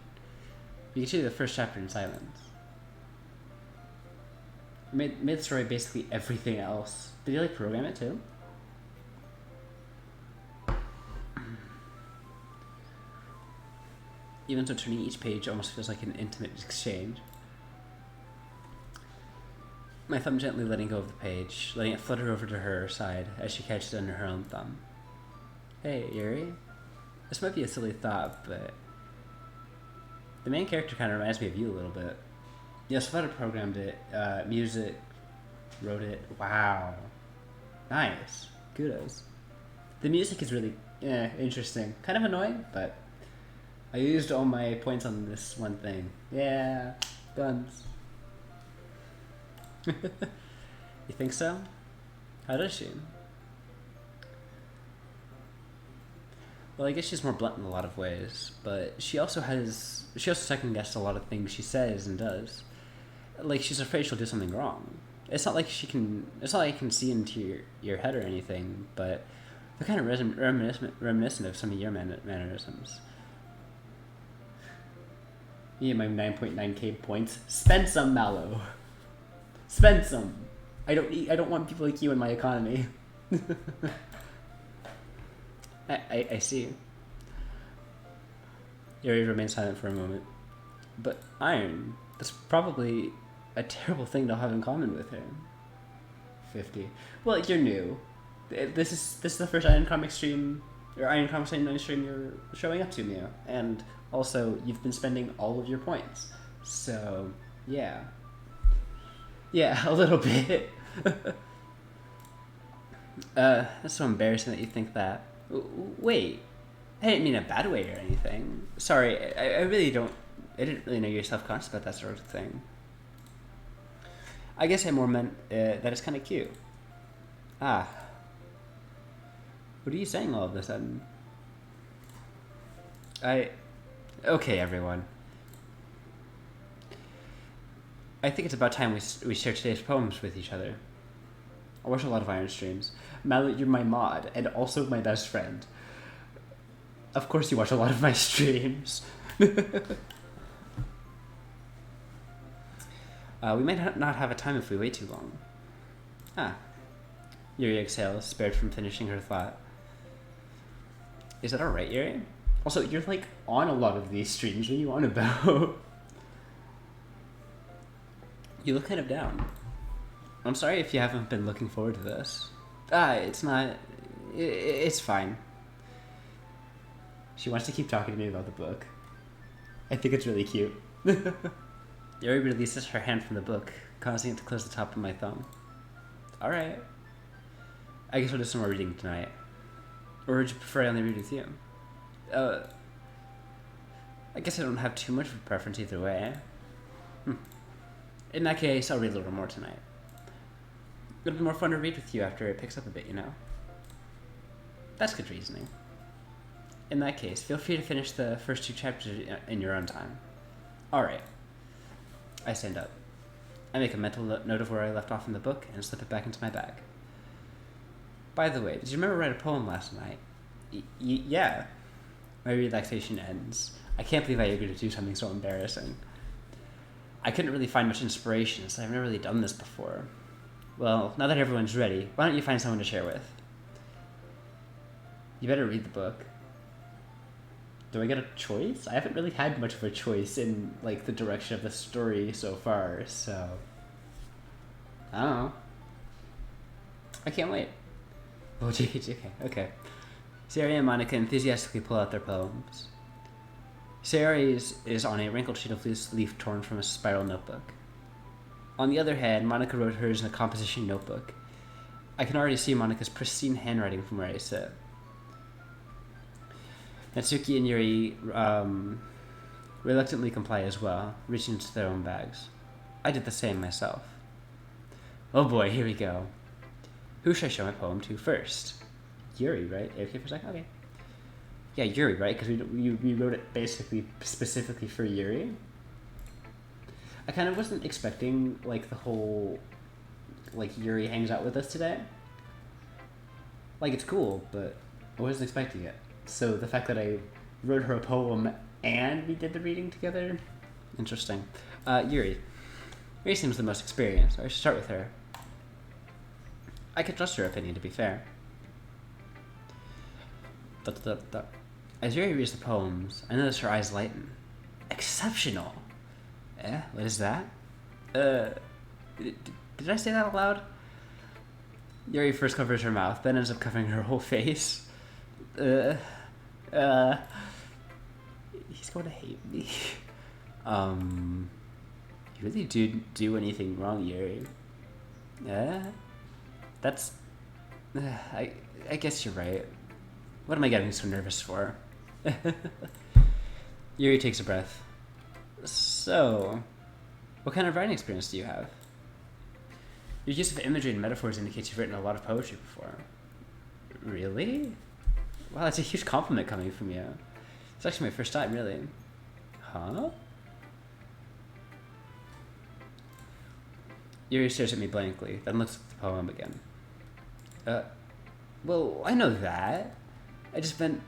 We continue the first chapter in silence. I made the story basically everything else. Did you like program it too? Even so, turning each page almost feels like an intimate exchange. My thumb gently letting go of the page, letting it flutter over to her side as she catches it under her own thumb. Hey, Yuri? This might be a silly thought, but the main character kind of reminds me of you a little bit. Yes, Flutter programmed it, music, wrote it. Wow. Nice. Kudos. The music is really interesting. Kind of annoying, but I used all my points on this one thing. Yeah, guns. You think so? How does she? Well, I guess she's more blunt in a lot of ways, but she also second guesses a lot of things she says and does. Like, she's afraid she'll do something wrong. It's not like you can see into your head or anything, but they're kind of reminiscent of some of your mannerisms. Me and my 9.9k points. Spend some, Mallow. Spend some. I don't want people like you in my economy. I see. Yuri remains silent for a moment. But Iron, that's probably a terrible thing to have in common with her. 50. Well, you're new. This is the first Iron Comic stream, or Iron Comic stream you're showing up to, Mia. And also, you've been spending all of your points. So, yeah. Yeah, a little bit. That's so embarrassing that you think that. Wait, I didn't mean a bad way or anything. Sorry, I didn't really know you're self-conscious about that sort of thing. I guess I more meant that it's kind of cute. Ah. What are you saying all of a sudden? Okay, everyone. I think it's about time we share today's poems with each other. I watch a lot of Iron streams. Mallet, you're my mod, and also my best friend. Of course you watch a lot of my streams. We might not have a time if we wait too long. Ah. Yuri exhales, spared from finishing her thought. Is that alright, Yuri? Also, you're like on a lot of these streams. What are you on about? You look kind of down. I'm sorry if you haven't been looking forward to this. It's not... It's fine. She wants to keep talking to me about the book. I think it's really cute. Yuri releases her hand from the book, causing it to close the top of my thumb. Alright. I guess we'll do some more reading tonight. Or would you prefer I only read with you? I guess I don't have too much of a preference either way. In that case, I'll read a little more tonight. It'll be more fun to read with you after it picks up a bit, you know? That's good reasoning. In that case, feel free to finish the first 2 chapters in your own time. Alright. I stand up. I make a mental note of where I left off in the book and slip it back into my bag. By the way, did you remember writing a poem last night? Yeah. My relaxation ends. I can't believe I agreed to do something so embarrassing. I couldn't really find much inspiration, so I've never really done this before. Well, now that everyone's ready, why don't you find someone to share with? You better read the book. Do I get a choice? I haven't really had much of a choice in, like, the direction of the story so far, so... I don't know. I can't wait. Oh, JK, okay. Sayori and Monica enthusiastically pull out their poems. Sayori is on a wrinkled sheet of loose leaf torn from a spiral notebook. On the other hand, Monica wrote hers in a composition notebook. I can already see Monica's pristine handwriting from where I sit. Natsuki and Yuri reluctantly comply as well, reaching into their own bags. I did the same myself. Oh boy, here we go. Who should I show my poem to first? Yuri, right? Okay, for a second? Okay. Yeah, Yuri, right? Because we wrote it basically specifically for Yuri. I kind of wasn't expecting, like, the whole, like, Yuri hangs out with us today. Like, it's cool, but I wasn't expecting it. So the fact that I wrote her a poem and we did the reading together, interesting. Yuri. Yuri seems the most experienced. I should start with her. I could trust her opinion, to be fair. As Yuri reads the poems, I notice her eyes lighten. Exceptional! What is that? Did I say that out loud? Yuri first covers her mouth, then ends up covering her whole face. He's going to hate me. You really do anything wrong, Yuri? That's... I guess you're right. What am I getting so nervous for? Yuri takes a breath. So, what kind of writing experience do you have? Your use of imagery and metaphors indicates you've written a lot of poetry before. Really? Wow, that's a huge compliment coming from you. It's actually my first time, really. Huh? Yuri stares at me blankly, then looks at the poem again. Well, I know that. I just meant,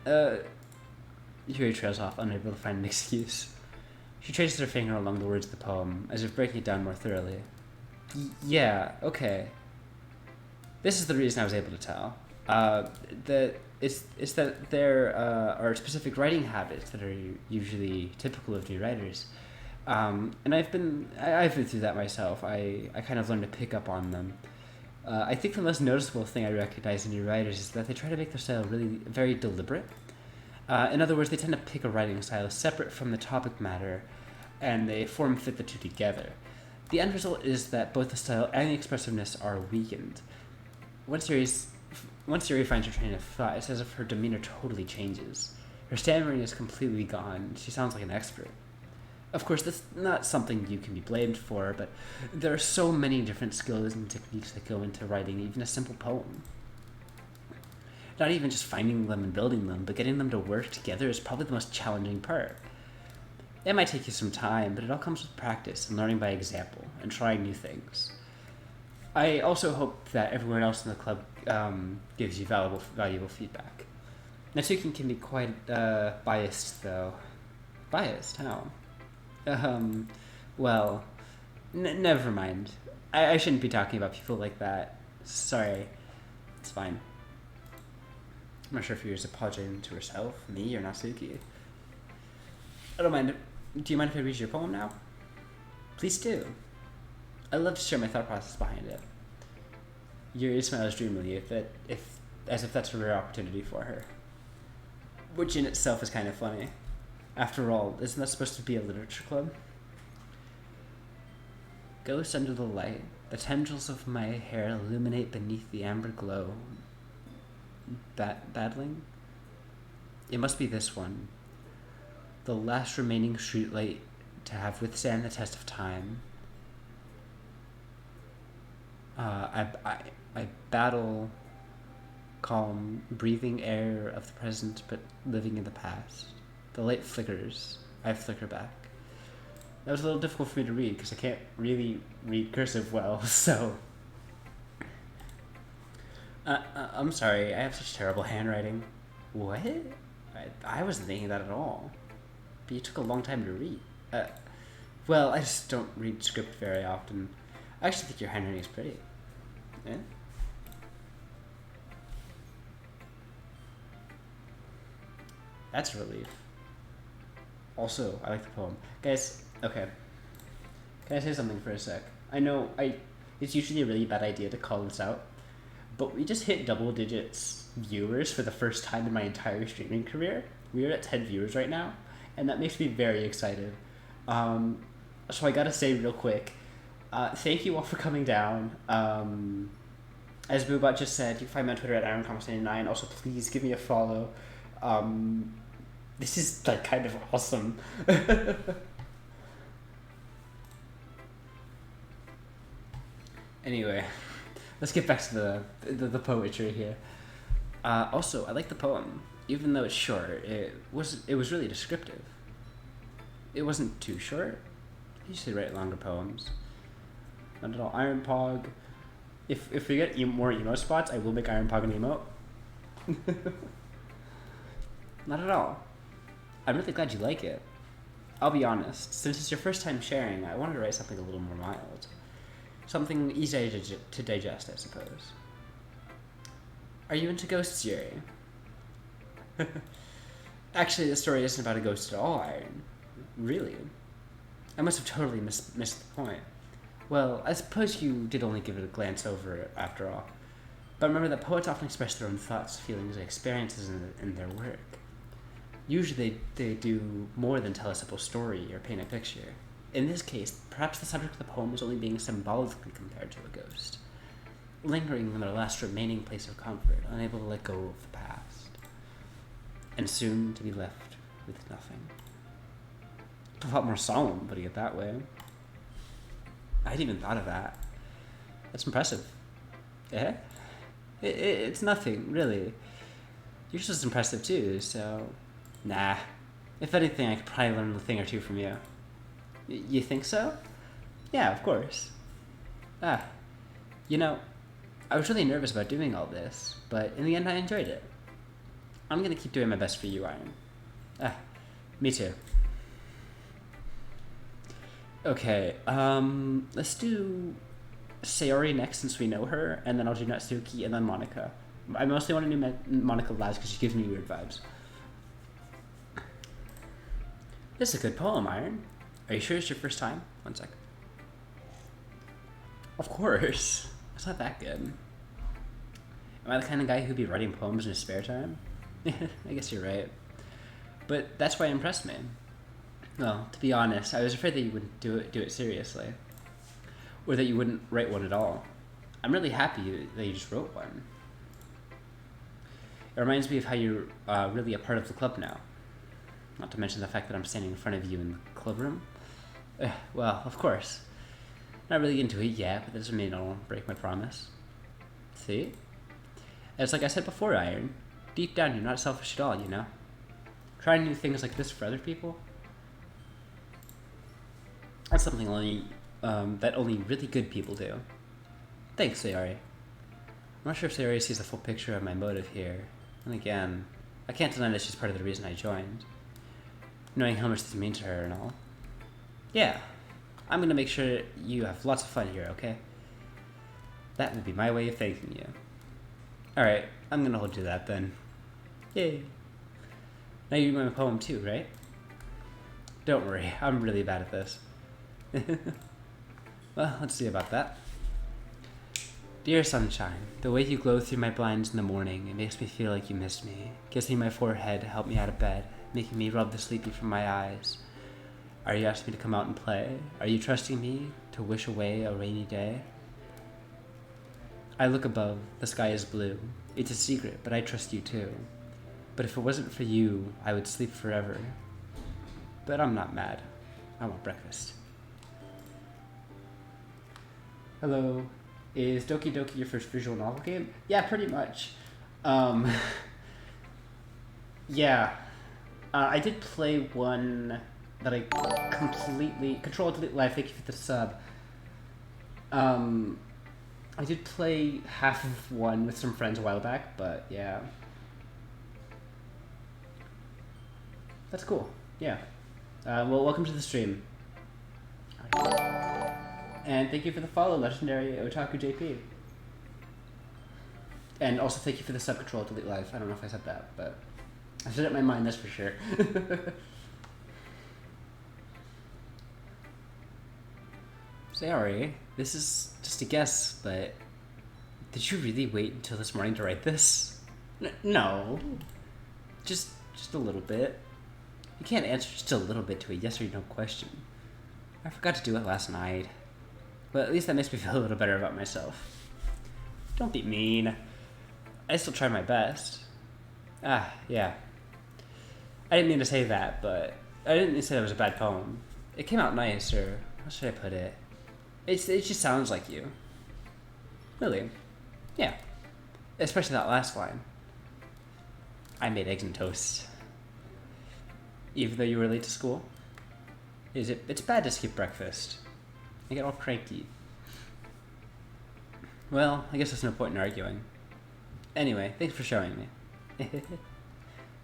Yuri trails off, unable to find an excuse. She traces her finger along the words of the poem, as if breaking it down more thoroughly. Yeah, okay. This is the reason I was able to tell. That it's that there are specific writing habits that are usually typical of new writers. And I've been through that myself. I kind of learned to pick up on them. I think the most noticeable thing I recognize in new writers is that they try to make their style really very deliberate. In other words, they tend to pick a writing style separate from the topic matter, and they form fit the two together. The end result is that both the style and the expressiveness are weakened. Once Yuri finds her train of thought, it's as if her demeanor totally changes. Her stammering is completely gone. She sounds like an expert. Of course, that's not something you can be blamed for, but there are so many different skills and techniques that go into writing even a simple poem. Not even just finding them and building them, but getting them to work together is probably the most challenging part. It might take you some time, but it all comes with practice and learning by example and trying new things. I also hope that everyone else in the club gives you valuable feedback. Natsuki can be quite biased, though. Biased? How? Well, never mind. I shouldn't be talking about people like that. Sorry. It's fine. I'm not sure if you're just apologizing to herself, me, or Natsuki. I don't mind. Do you mind if I read your poem now? Please do. I'd love to share my thought process behind it. Yuri smiles dreamily, as if that's a rare opportunity for her. Which in itself is kind of funny. After all, isn't that supposed to be a literature club? Ghost under the light, the tendrils of my hair illuminate beneath the amber glow. Battling? It must be this one. The last remaining streetlight to have withstand the test of time. I battle calm, breathing air of the present, but living in the past. The light flickers. I flicker back. That was a little difficult for me to read because I can't really read cursive well, so... I'm sorry, I have such terrible handwriting. What? I wasn't thinking that at all. But you took a long time to read. Well, I just don't read script very often. I actually think your handwriting is pretty. Yeah? That's a relief. Also, I like the poem. Guys, okay. Can I say something for a sec? I know it's usually a really bad idea to call this out, but we just hit double digits viewers for the first time in my entire streaming career. We are at 10 viewers right now, and that makes me very excited. So I gotta say real quick, thank you all for coming down. As Boobot just said, you can find me on Twitter at IronComics99. Also, please give me a follow. This is like kind of awesome. Anyway, let's get back to the poetry here. Also, I like the poem, even though it's short. It was really descriptive. It wasn't too short. I usually write longer poems. Not at all. Iron Pog. If we get more emo spots, I will make Iron Pog an emo. Not at all. I'm really glad you like it. I'll be honest, since it's your first time sharing, I wanted to write something a little more mild. Something easy to digest, I suppose. Are you into ghosts, Yuri? Actually, the story isn't about a ghost at all, Iron. Really? I must have totally missed the point. Well, I suppose you did only give it a glance over it, after all. But remember that poets often express their own thoughts, feelings, and experiences in their work. Usually they do more than tell a simple story or paint a picture. In this case, perhaps the subject of the poem was only being symbolically compared to a ghost, lingering in their last remaining place of comfort, unable to let go of the past, and soon to be left with nothing. It's a lot more solemn putting it that way. I hadn't even thought of that. That's impressive. Eh? It's nothing, really. You're just as impressive too, so... Nah. If anything, I could probably learn a thing or two from you. You think so? Yeah, of course. You know, I was really nervous about doing all this, but in the end I enjoyed it. I'm gonna keep doing my best for you, Iron. Me too. Okay, let's do Sayori next since we know her, and then I'll do Natsuki and then Monica. I mostly want to do Monica Labs because she gives me weird vibes. This is a good poem, Iron. Are you sure it's your first time? One sec. Of course. It's not that good. Am I the kind of guy who'd be writing poems in his spare time? I guess you're right. But that's why it impressed me. Well, to be honest, I was afraid that you wouldn't do it seriously. Or that you wouldn't write one at all. I'm really happy that you just wrote one. It reminds me of how you're really a part of the club now. Not to mention the fact that I'm standing in front of you in the club room. Well, of course. Not really into it yet, but that doesn't mean I'll break my promise. See? And it's like I said before, Iron. Deep down, you're not selfish at all, you know? Trying to do things like this for other people? That's something that only really good people do. Thanks, Sayori. I'm not sure if Sayori sees the full picture of my motive here. And again, I can't deny that she's part of the reason I joined. Knowing how much this means to her and all. Yeah, I'm gonna make sure you have lots of fun here, okay? That will be my way of thanking you. Alright, I'm gonna hold you to that then. Yay. Now you read my poem too, right? Don't worry, I'm really bad at this. Well, let's see about that. Dear sunshine, the way you glow through my blinds in the morning, it makes me feel like you missed me. Kissing my forehead to help me out of bed, making me rub the sleepy from my eyes. Are you asking me to come out and play? Are you trusting me to wish away a rainy day? I look above, the sky is blue. It's a secret, but I trust you too. But if it wasn't for you, I would sleep forever. But I'm not mad. I want breakfast. Hello. Is Doki Doki your first visual novel game? Yeah, pretty much. Yeah. I did play one that I completely... Control Delete Live, thank you for the sub. I did play half of one with some friends a while back, but yeah. That's cool. Yeah. Well, welcome to the stream. And thank you for the follow, Legendary Otaku JP. And also thank you for the sub Control Delete Live. I don't know if I said that, but I said it in my mind, that's for sure. Sorry, this is just a guess, but did you really wait until this morning to write this? No. Just a little bit. You can't answer just a little bit to a yes or no question. I forgot to do it last night. But at least that makes me feel a little better about myself. Don't be mean. I still tried my best. Yeah. I didn't mean to say that, but I didn't mean to say that was a bad poem. It came out nice, or how should I put it? It just sounds like you. Really. Yeah. Especially that last line. I made eggs and toast. Even though you were late to school? It's bad to skip breakfast. I get all cranky. Well, I guess there's no point in arguing. Anyway, thanks for showing me.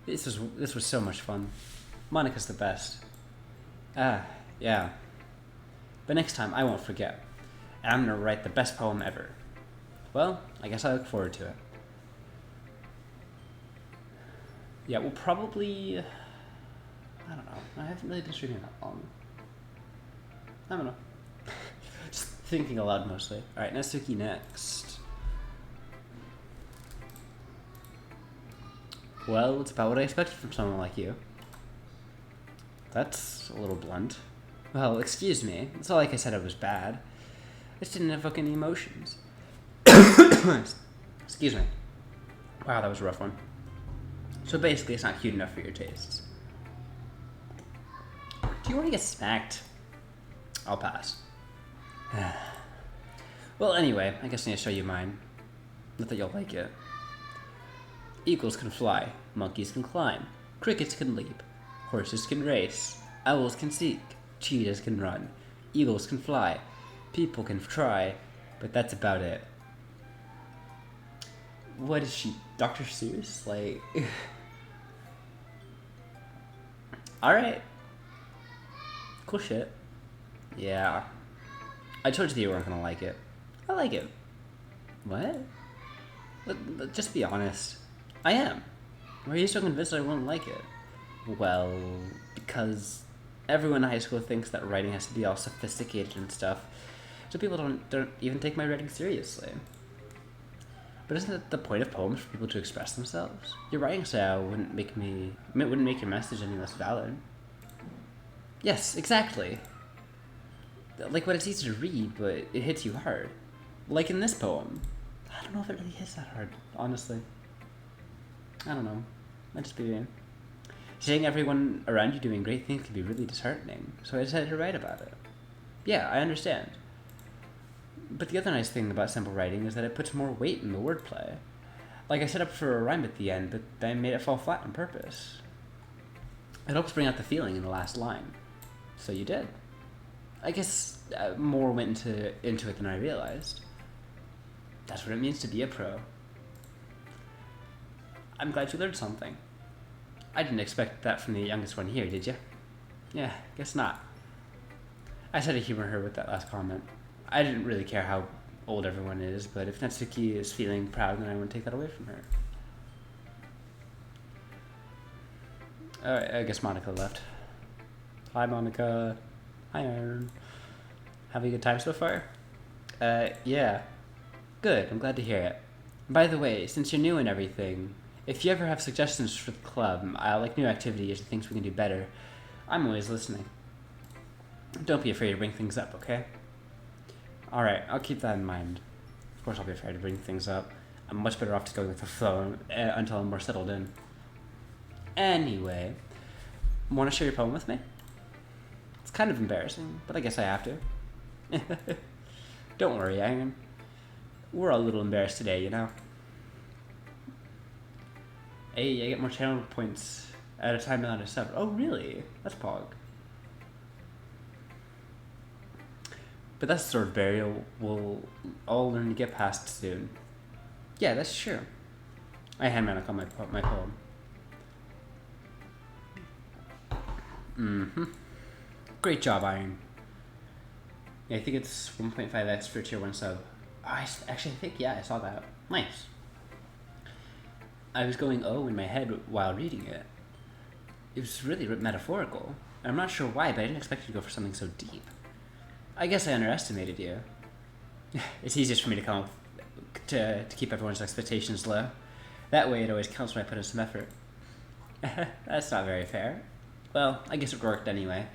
This was so much fun. Monica's the best. Yeah. But next time, I won't forget. And I'm gonna write the best poem ever. Well, I guess I look forward to it. Yeah, we'll probably... I don't know. I haven't really been streaming that long. I don't know. Just thinking aloud mostly. Alright, Natsuki next. Well, it's about what I expected from someone like you. That's a little blunt. Well, excuse me. It's not like I said it was bad. I just didn't evoke any emotions. Excuse me. Wow, that was a rough one. So basically, it's not cute enough for your tastes. Do you want to get smacked? I'll pass. Well, anyway, I guess I need to show you mine. Not that you'll like it. Eagles can fly, monkeys can climb, crickets can leap, horses can race, owls can seek, cheetahs can run, eagles can fly, people can try, but that's about it. What is she, Dr. Seuss? Like... Alright. Cool shit. Yeah. I told you that you weren't gonna like it. I like it. What? Just be honest. I am. Why are you so convinced I won't like it? Well, because everyone in high school thinks that writing has to be all sophisticated and stuff, so people don't even take my writing seriously. But isn't it the point of poems for people to express themselves? Your writing style wouldn't make your message any less valid. Yes, exactly. Like when it's easy to read, but it hits you hard. Like in this poem. I don't know if it really hits that hard, honestly. I don't know. Might just be vain. Seeing everyone around you doing great things can be really disheartening, so I decided to write about it. Yeah, I understand. But the other nice thing about simple writing is that it puts more weight in the wordplay. Like I set up for a rhyme at the end, but I made it fall flat on purpose. It helps bring out the feeling in the last line. So you did. I guess more went into it than I realized. That's what it means to be a pro. I'm glad you learned something. I didn't expect that from the youngest one here, did you? Yeah, guess not. I tried to humor her with that last comment. I didn't really care how old everyone is, but if Natsuki is feeling proud, then I wouldn't take that away from her. Alright, I guess Monica left. Hi, Monica. Hi, Aaron. Having a good time so far? Yeah. Good, I'm glad to hear it. By the way, since you're new and everything, if you ever have suggestions for the club, like new activities or things we can do better, I'm always listening. Don't be afraid to bring things up, okay? Alright, I'll keep that in mind. Of course I'll be afraid to bring things up. I'm much better off just going with the flow until I'm more settled in. Anyway, want to share your poem with me? It's kind of embarrassing, but I guess I have to. Don't worry, Aaron. We're all a little embarrassed today, you know? Hey, I get more channel points at a time than a sub. Oh, really? That's pog. But that's the sort of barrier we'll all learn to get past soon. Yeah, that's true. I hand Manic on my poem. Mm-hmm. Great job, Iron. Yeah, I think it's 1.5x for tier 1 sub. Oh, I think, yeah, I saw that. Nice. I was going oh in my head while reading it. It was really metaphorical. I'm not sure why, but I didn't expect you to go for something so deep. I guess I underestimated you. It's easiest for me to come up to keep everyone's expectations low. That way it always counts when I put in some effort. That's not very fair. Well, I guess it worked anyway.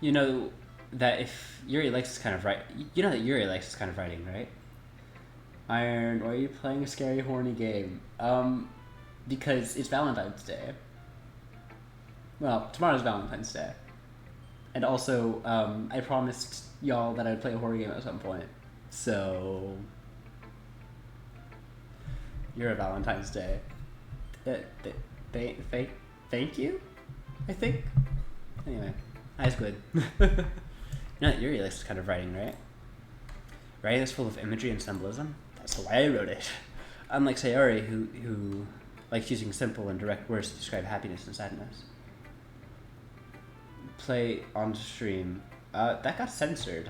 You know that if Yuri likes this kind of writing, right? Iron, why are you playing a scary, horny game? Because it's Valentine's Day. Well, tomorrow's Valentine's Day. And also, I promised y'all that I'd play a horror game at some point. So, you're a Valentine's Day. Thank you? I think? Anyway, that's good. You know that Yuri likes this kind of writing, right? Writing that's full of imagery and symbolism? That's why I wrote it. Unlike Sayori, who likes using simple and direct words to describe happiness and sadness. Play on stream. That got censored.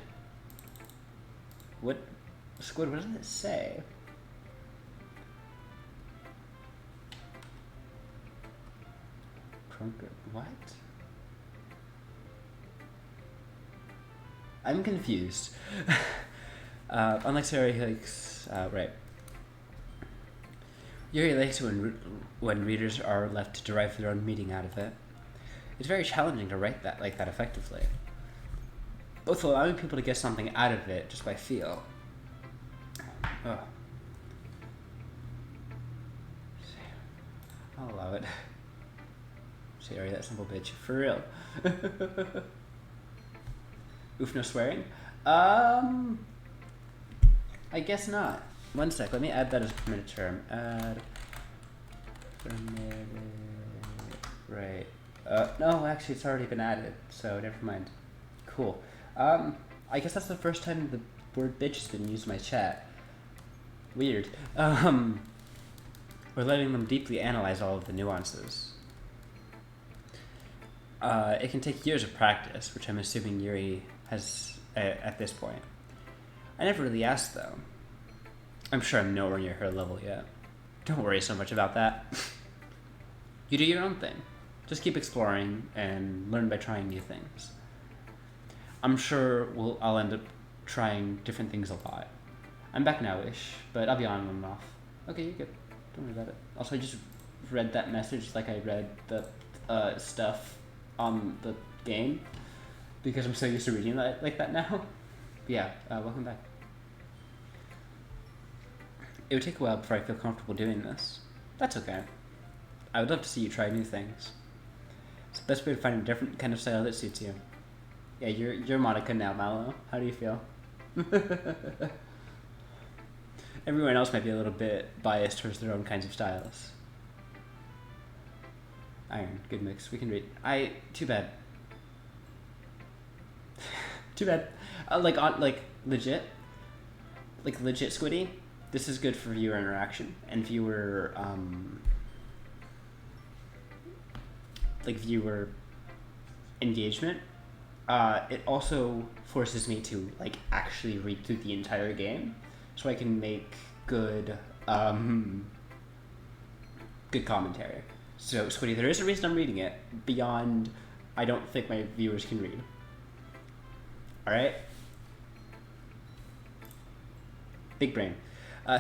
What? Squid, what does it say? What? I'm confused. Unlike Sayori, he likes... right. Yuri likes when readers are left to derive their own meaning out of it. It's very challenging to write that like that effectively. Both allowing people to get something out of it just by feel. Oh. I'll allow it. Sayori, that simple bitch. For real. Oof, no swearing? I guess not. One sec, let me add that as a permitted term. Add permitted, right. No, actually it's already been added, so never mind. Cool. I guess that's the first time the word bitch has been used in my chat. Weird. We're letting them deeply analyze all of the nuances. It can take years of practice, which I'm assuming Yuri has at this point. I never really asked, though. I'm sure I'm nowhere near her level yet. Don't worry so much about that. You do your own thing. Just keep exploring and learn by trying new things. I'm sure I'll end up trying different things a lot. I'm back now-ish, but I'll be on and off. Okay, you're good. Don't worry about it. Also, I just read that message like I read the stuff on the game because I'm so used to reading that like that now. Yeah, welcome back. It would take a while before I feel comfortable doing this. That's okay. I would love to see you try new things. It's the best way to find a different kind of style that suits you. Yeah, you're Monica now, Mallow. How do you feel? Everyone else might be a little bit biased towards their own kinds of styles. Iron, good mix. We can read. Too bad. Too bad. Legit, Squiddy. This is good for viewer interaction and viewer engagement. It also forces me to actually read through the entire game, so I can make good commentary. So Squiddy, there is a reason I'm reading it beyond I don't think my viewers can read. All right. Big brain.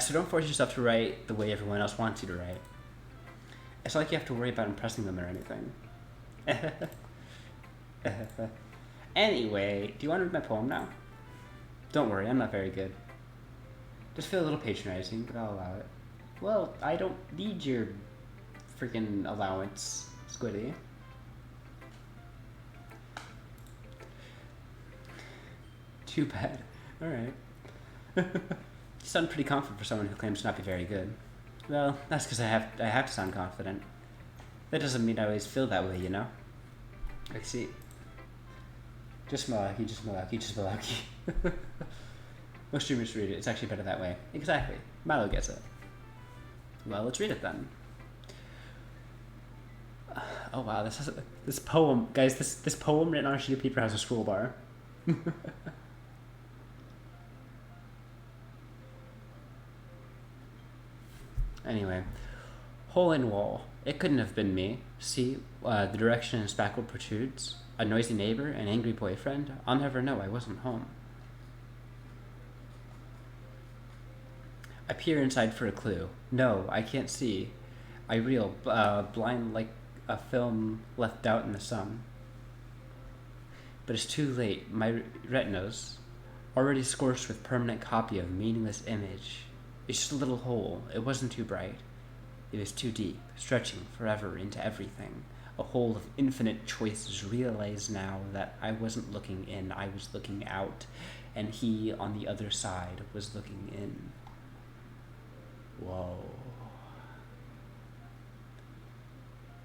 So don't force yourself to write the way everyone else wants you to write. It's not like you have to worry about impressing them or anything. Anyway, do you want to read my poem now? Don't worry, I'm not very good. Just feel a little patronizing, but I'll allow it. Well, I don't need your freaking allowance, Squiddy. Too bad. Alright. You sound pretty confident for someone who claims to not be very good. Well, that's because I have to sound confident. That doesn't mean I always feel that way, you know? I see. Just Malaki, just Malaki, just Malaki. Most streamers read it. It's actually better that way. Exactly. Milo gets it. Well, let's read it then. Oh wow, this poem, guys. This poem written on a sheet of paper has a scroll bar. Anyway, hole in wall. It couldn't have been me. See, the direction and spackle protrudes. A noisy neighbor, an angry boyfriend. I'll never know. I wasn't home. I peer inside for a clue. No, I can't see. I reel, blind like a film left out in the sun. But it's too late. My retinas, already scorched with permanent copy of meaningless image. It's just a little hole. It wasn't too bright. It was too deep, stretching forever into everything. A hole of infinite choices. Realize now that I wasn't looking in, I was looking out, and he on the other side was looking in. Whoa.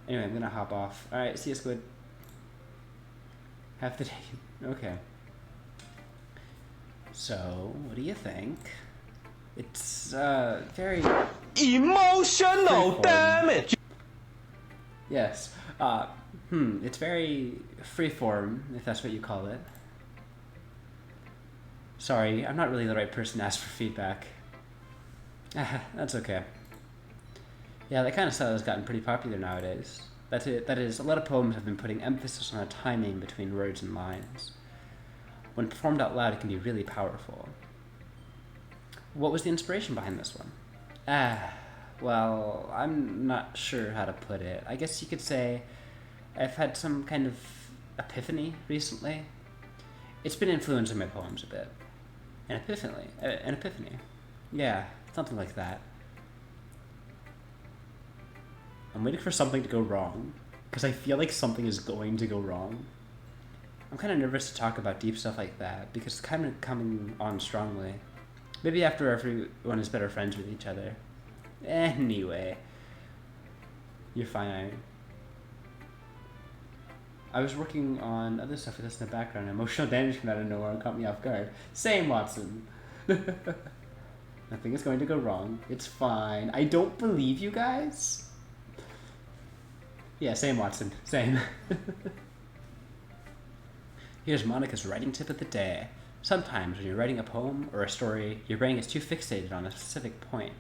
Anyway, I'm gonna hop off. Alright, see you, Squid. Have the day. Okay. So, what do you think? It's, very... Emotional damage! Yes. It's very freeform, if that's what you call it. Sorry, I'm not really the right person to ask for feedback. That's okay. Yeah, that kind of style has gotten pretty popular nowadays. That is, a lot of poems have been putting emphasis on the timing between words and lines. When performed out loud, it can be really powerful. What was the inspiration behind this one? Well, I'm not sure how to put it. I guess you could say I've had some kind of epiphany recently. It's been influencing my poems a bit. An epiphany. Yeah, something like that. I'm waiting for something to go wrong, because I feel like something is going to go wrong. I'm kind of nervous to talk about deep stuff like that, because it's kind of coming on strongly. Maybe after everyone is better friends with each other. Anyway. You're fine. I was working on other stuff with this in the background. Emotional damage came out of nowhere and caught me off guard. Same, Watson. Nothing is going to go wrong. It's fine. I don't believe you guys. Yeah, same, Watson. Same. Here's Monica's writing tip of the day. Sometimes when you're writing a poem or a story, your brain gets too fixated on a specific point.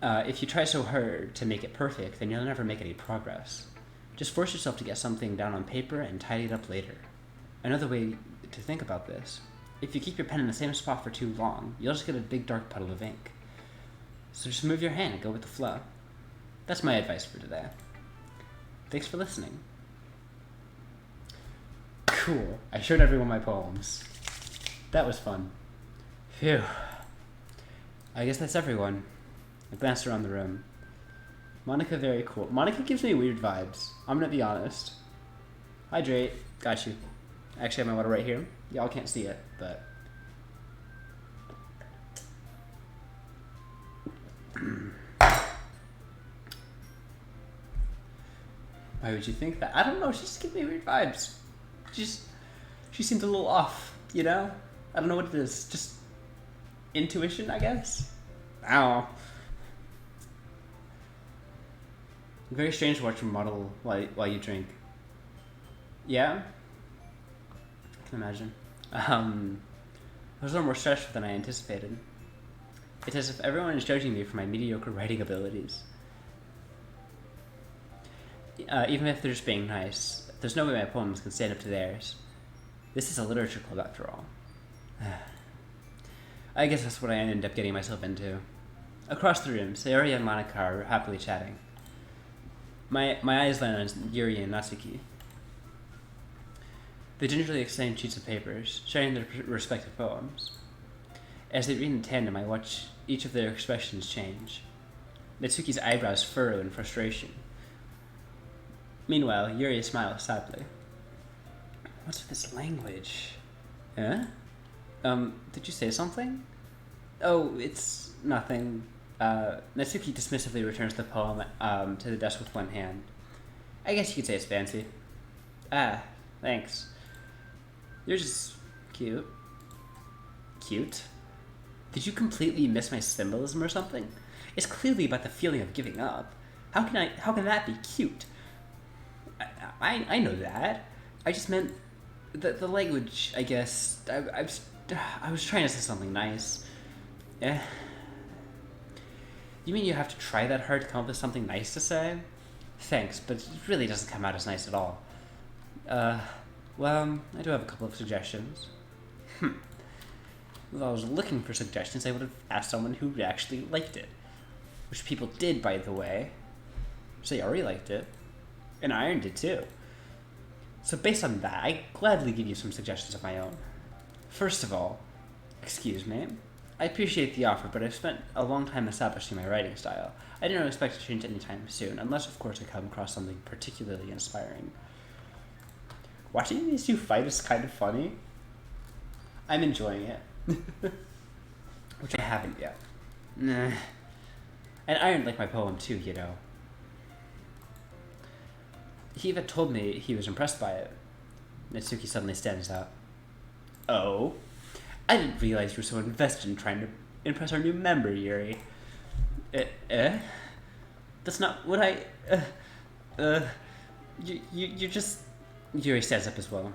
If you try so hard to make it perfect, then you'll never make any progress. Just force yourself to get something down on paper and tidy it up later. Another way to think about this: if you keep your pen in the same spot for too long, you'll just get a big dark puddle of ink. So just move your hand and go with the flow. That's my advice for today. Thanks for listening. Cool. I showed everyone my poems. That was fun. Phew. I guess that's everyone. I glanced around the room. Monica, very cool. Monica gives me weird vibes. I'm gonna be honest. Hydrate. Got you. Actually, I have my water right here. Y'all can't see it, but... Why would you think that? I don't know. She just gives me weird vibes. She seems a little off, you know? I don't know what it is. Just intuition, I guess? I don't know. Very strange to watch a model while you drink. Yeah? I can imagine. I was a little more stressed than I anticipated. It's as if everyone is judging me for my mediocre writing abilities. Even if they're just being nice, there's no way my poems can stand up to theirs. This is a literature club after all. I guess that's what I ended up getting myself into. Across the room, Sayori and Monica are happily chatting. My eyes land on Yuri and Natsuki. They gingerly exchange sheets of papers, sharing their respective poems. As they read in tandem, I watch each of their expressions change. Natsuki's eyebrows furrow in frustration. Meanwhile, Yuri smiles sadly. What's with this language? Huh? Did you say something? Oh, it's nothing. Natsuki dismissively returns the poem to the desk with one hand. I guess you could say it's fancy. Ah, thanks. You're just cute. Cute? Did you completely miss my symbolism or something? It's clearly about the feeling of giving up. How can that be cute? I know that. I just meant the language, I guess. I was trying to say something nice. Eh. You mean you have to try that hard to come up with something nice to say? Thanks, but it really doesn't come out as nice at all. Well, I do have a couple of suggestions. If I was looking for suggestions, I would have asked someone who actually liked it. Which people did, by the way. Sayori liked it. And Iron did too. So based on that, I gladly give you some suggestions of my own. First of all, excuse me. I appreciate the offer, but I've spent a long time establishing my writing style. I didn't expect to change anytime soon, unless of course I come across something particularly inspiring. Watching these two fight is kind of funny. I'm enjoying it. Which I haven't yet. Nah. And Iron liked my poem too, you know. He even told me he was impressed by it. Natsuki suddenly stands up. Oh? I didn't realize you were so invested in trying to impress our new member, Yuri. That's not what I... You're just... Yuri stands up as well.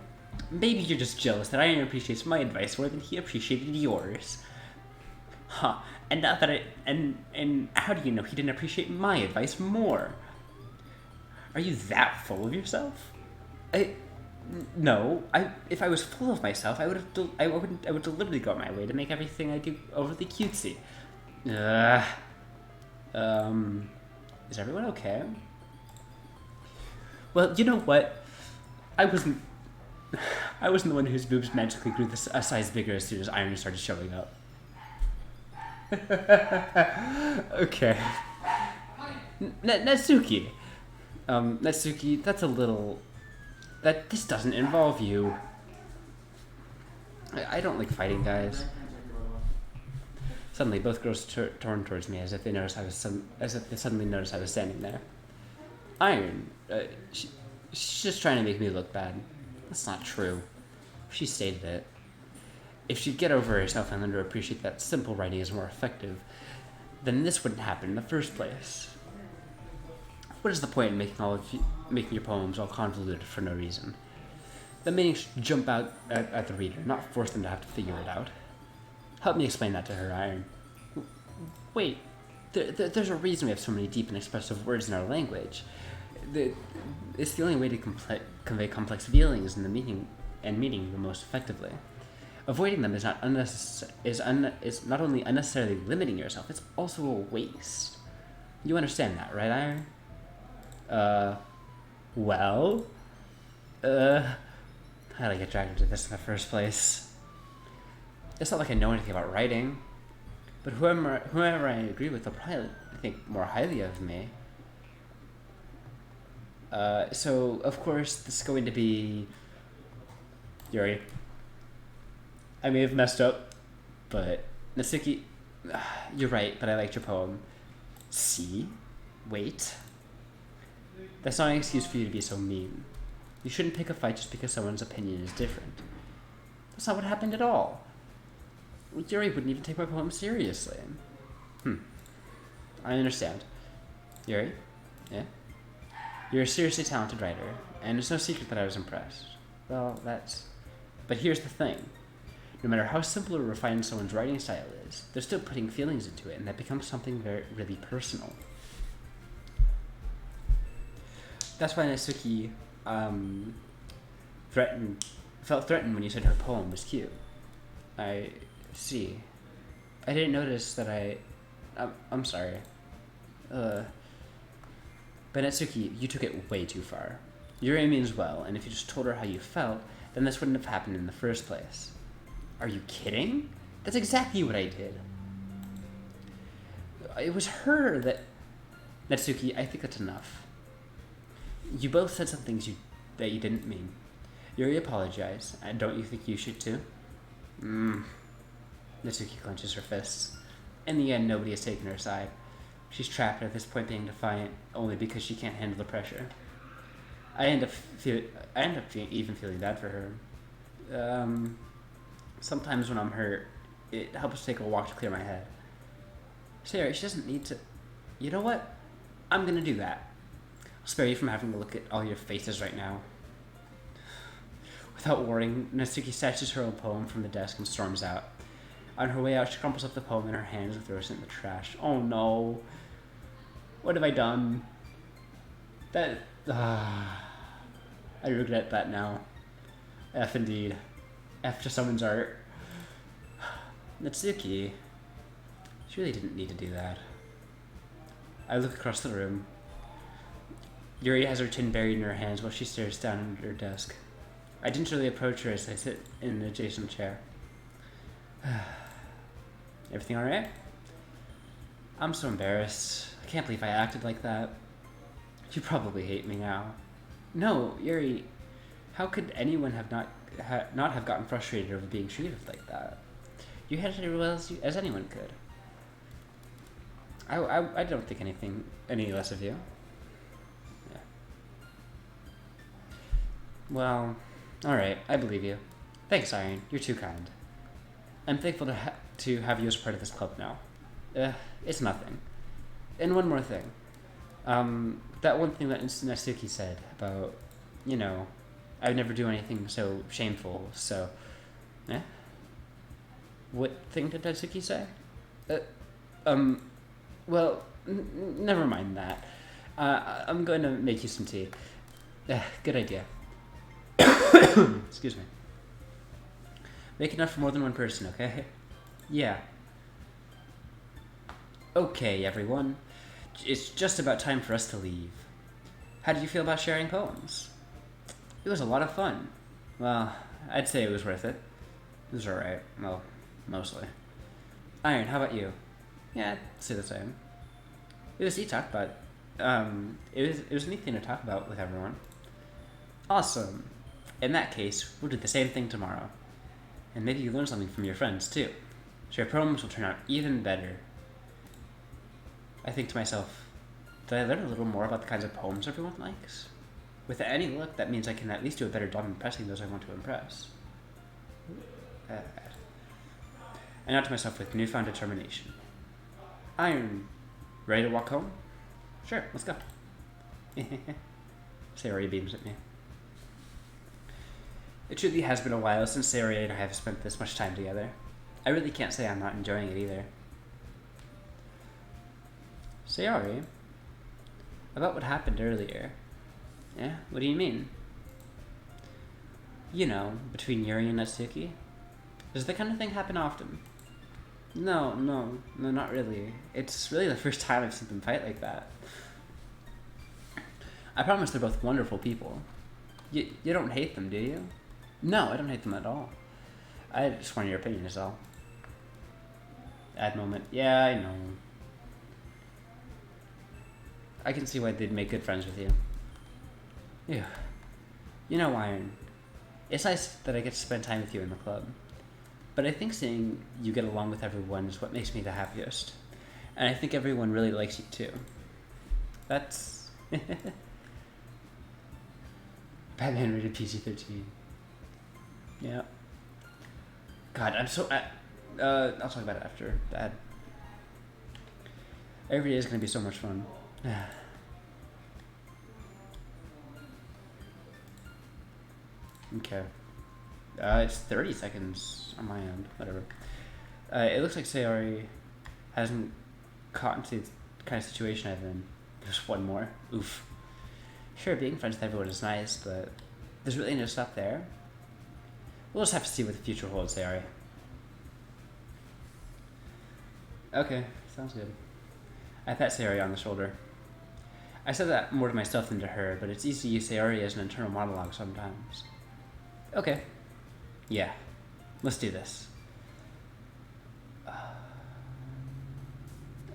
Maybe you're just jealous that Iron appreciates my advice more than he appreciated yours. Huh. And not that and how do you know he didn't appreciate my advice more? Are you that full of yourself? No. If I was full of myself, I would deliberately go my way to make everything I do overly cutesy. Is everyone okay? Well, you know what? I wasn't the one whose boobs magically grew a size bigger as soon as Iron started showing up. Okay. Natsuki. Natsuki, that's a little... This doesn't involve you. I don't like fighting guys. Suddenly, both girls turned towards me as if they suddenly noticed I was standing there. Iron, she's just trying to make me look bad. That's not true. She stated it. If she'd get over herself and learn to appreciate that simple writing is more effective, then this wouldn't happen in the first place. What is the point in making your poems all convoluted for no reason? The meaning should jump out at the reader, not force them to have to figure it out. Help me explain that to her, Iron. Wait, there's a reason we have so many deep and expressive words in our language. It's the only way to convey complex feelings in the meaning the most effectively. Avoiding them is not only unnecessarily limiting yourself, it's also a waste. You understand that, right, Iron? Well? How did I get dragged into this in the first place? It's not like I know anything about writing, but whoever I agree with will probably think more highly of me. So, of course, this is going to be... Yuri. I may have messed up, but... Natsuki, you're right, but I liked your poem. See? Wait. That's not an excuse for you to be so mean. You shouldn't pick a fight just because someone's opinion is different. That's not what happened at all. Yuri wouldn't even take my poem seriously. I understand. Yuri? Yeah? You're a seriously talented writer, and it's no secret that I was impressed. Well, But here's the thing. No matter how simple or refined someone's writing style is, they're still putting feelings into it, and that becomes something really personal. That's why Natsuki felt threatened when you said her poem was cute. I see. I didn't notice that I'm sorry. But Natsuki, you took it way too far. Yuri means well, and if you just told her how you felt, then this wouldn't have happened in the first place. Are you kidding? That's exactly what I did. It was her that... Natsuki, I think that's enough. You both said some things that you didn't mean. Yuri apologized, and don't you think you should too? Natsuki clenches her fists. In the end, nobody has taken her side. She's trapped at this point, being defiant only because she can't handle the pressure. I end up even feeling bad for her. Sometimes when I'm hurt, it helps take a walk to clear my head. Sarah, she doesn't need to... You know what? I'm gonna do that. I'll spare you from having to look at all your faces right now. Without warning, Natsuki snatches her own poem from the desk and storms out. On her way out, she crumples up the poem in her hands and throws it in the trash. Oh no. What have I done? I regret that now. F indeed. F to someone's art. Natsuki. She really didn't need to do that. I look across the room. Yuri has her chin buried in her hands while she stares down at her desk. I didn't really approach her as I sit in an adjacent chair. Everything alright? I'm so embarrassed. I can't believe I acted like that. You probably hate me now. No, Yuri. How could anyone have not have gotten frustrated over being treated like that? You handled it as well as anyone could. I don't think anything any less of you. Yeah. Well, alright, I believe you. Thanks, Iron. You're too kind. I'm thankful to have you as part of this club now. It's nothing. And one more thing. That one thing that Natsuki said about, I would never do anything so shameful, so... Eh? What thing did Natsuki say? Well, never mind that. I'm going to make you some tea. Good idea. Excuse me. Make enough for more than one person, okay? Yeah. Okay, everyone. It's just about time for us to leave. How did you feel about sharing poems? It was a lot of fun. Well, I'd say it was worth it. It was alright. Well, mostly. Iron, how about you? Yeah, I'd say the same. It was neat to talk about. It was a neat thing to talk about with everyone. Awesome. In that case, we'll do the same thing tomorrow. And maybe you learn something from your friends, too. So your poems will turn out even better. I think to myself, did I learn a little more about the kinds of poems everyone likes? With any luck, that means I can at least do a better job impressing those I want to impress. I nod to myself with newfound determination. Iron, ready to walk home? Sure, let's go. Sayori beams at me. It truly has been a while since Sayori and I have spent this much time together. I really can't say I'm not enjoying it either. Sayori? About what happened earlier. Yeah? What do you mean? You know, between Yuri and Natsuki? Does that kind of thing happen often? No, not really. It's really the first time I've seen them fight like that. I promise they're both wonderful people. You don't hate them, do you? No, I don't hate them at all. I just want your opinion is all. Ad moment. Yeah, I know. I can see why they'd make good friends with you. Yeah. You know, Iron. It's nice that I get to spend time with you in the club. But I think seeing you get along with everyone is what makes me the happiest. And I think everyone really likes you too. That's... Batman rated PG-13. Yeah. God, I'm so... I'll talk about it after. Dad. Every day is going to be so much fun. Okay. It's 30 seconds on my end. Whatever. It looks like Sayori hasn't caught into the kind of situation I've in. Just one more. Oof. Sure, being friends with everyone is nice, but there's really no stuff there. We'll just have to see what the future holds, Sayori. Okay, sounds good. I pat Sayori on the shoulder. I said that more to myself than to her, but it's easy to use Sayori as an internal monologue sometimes. Okay. Yeah. Let's do this.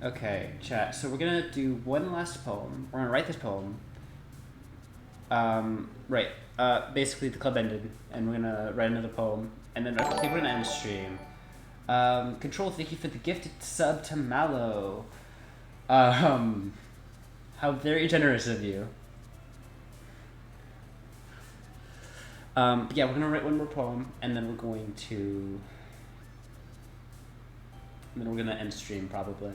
Okay, chat. So we're gonna do one last poem. We're gonna write this poem. Right. Basically the club ended, and we're gonna write another poem, and then I think we're gonna end the stream. Control, thank you for the gifted sub to Mallow. How very generous of you. But yeah, we're gonna write one more poem, and then we're going to... And then we're gonna end stream, probably.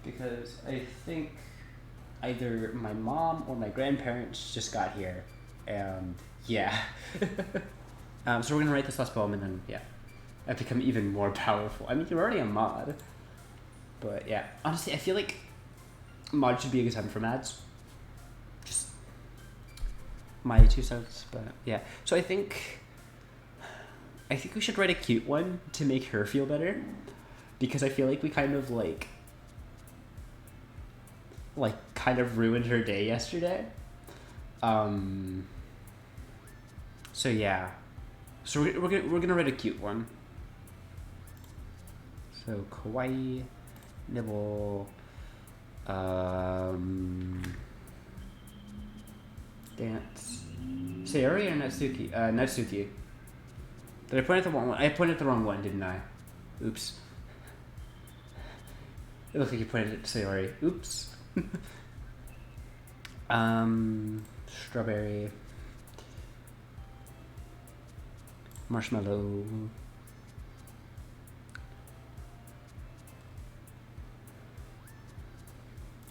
Because I think either my mom or my grandparents just got here, and yeah. So we're gonna write this last poem, and then, yeah. I've become even more powerful. I mean, you're already a mod. But yeah, honestly, I feel like mod should be exempt from ads. Just my 2 cents, but yeah. So I think we should write a cute one to make her feel better, because I feel like we kind of kind of ruined her day yesterday. So yeah. So we're gonna write a cute one. So kawaii, nibble, dance. Sayori or Natsuki? Natsuki. Did I point at the wrong one? I pointed at the wrong one, didn't I? Oops. It looks like you pointed at Sayori. Oops. Strawberry. Marshmallow.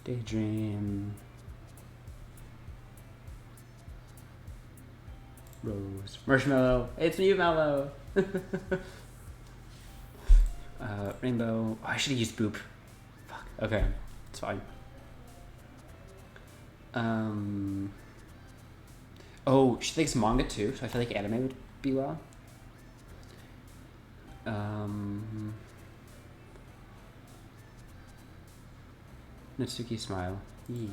Daydream. Rose. Marshmallow. It's me, Mallow. Rainbow. Oh, I should have used boop. Fuck. Okay. It's fine. Oh, she likes manga too, so I feel like anime would be well. Natsuki smile. Yee.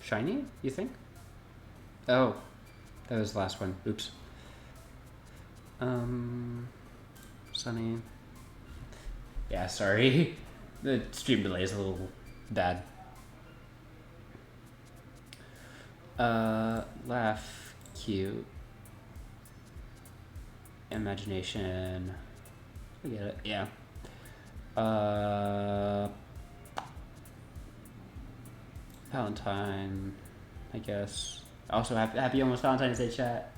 Shiny, you think? Oh, that was the last one. Oops. Sunny. Yeah, sorry. The stream delay is a little bad. Laugh, cute. Imagination. I get it, yeah. Valentine, I guess. Also, happy almost Valentine's Day, chat.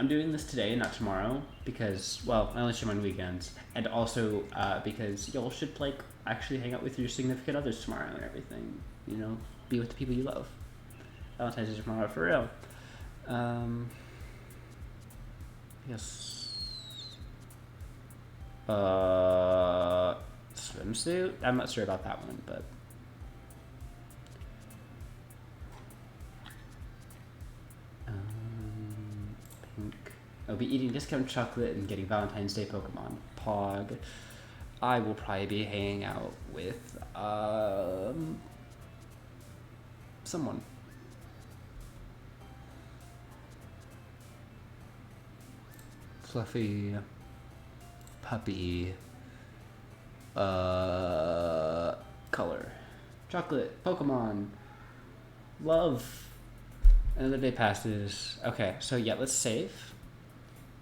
I'm doing this today, not tomorrow, because, well, I only stream on weekends, and also because y'all should, like, actually hang out with your significant others tomorrow and everything. You know, be with the people you love. Valentine's Day tomorrow, for real. Yes. Swimsuit? I'm not sure about that one, but... pink. I'll be eating discount chocolate and getting Valentine's Day Pokemon. Pog. I will probably be hanging out with, someone. Fluffy. Puppy. Color. Chocolate. Pokemon. Love. Another day passes. Okay, so yeah, let's save.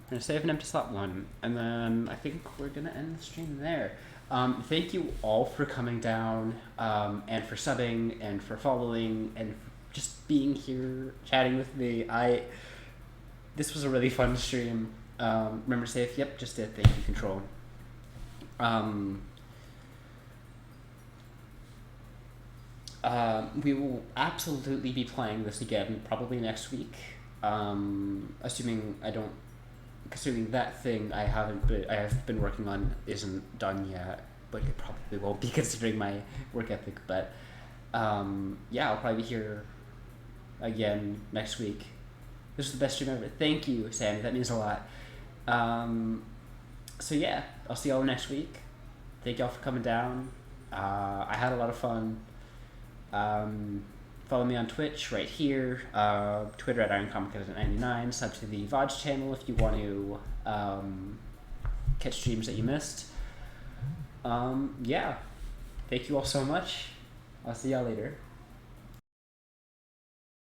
We're gonna save an empty slot 1, and then I think we're gonna end the stream there. Thank you all for coming down, and for subbing, and for following, and for just being here, chatting with me. This was a really fun stream. Remember to save? Yep, just did. Thank you, Control. We will absolutely be playing this again, probably next week. Assuming that thing I have been working on isn't done yet, but it probably won't be considering my work ethic. But yeah, I'll probably be here again next week. This is the best stream ever. Thank you, Sammy. That means a lot. So yeah, I'll see y'all next week. Thank y'all for coming down. I had a lot of fun. Follow me on Twitch right here, Twitter at IronComic99, sub to the VODs channel if you want to catch streams that you missed. Yeah, thank you all so much. I'll see y'all later.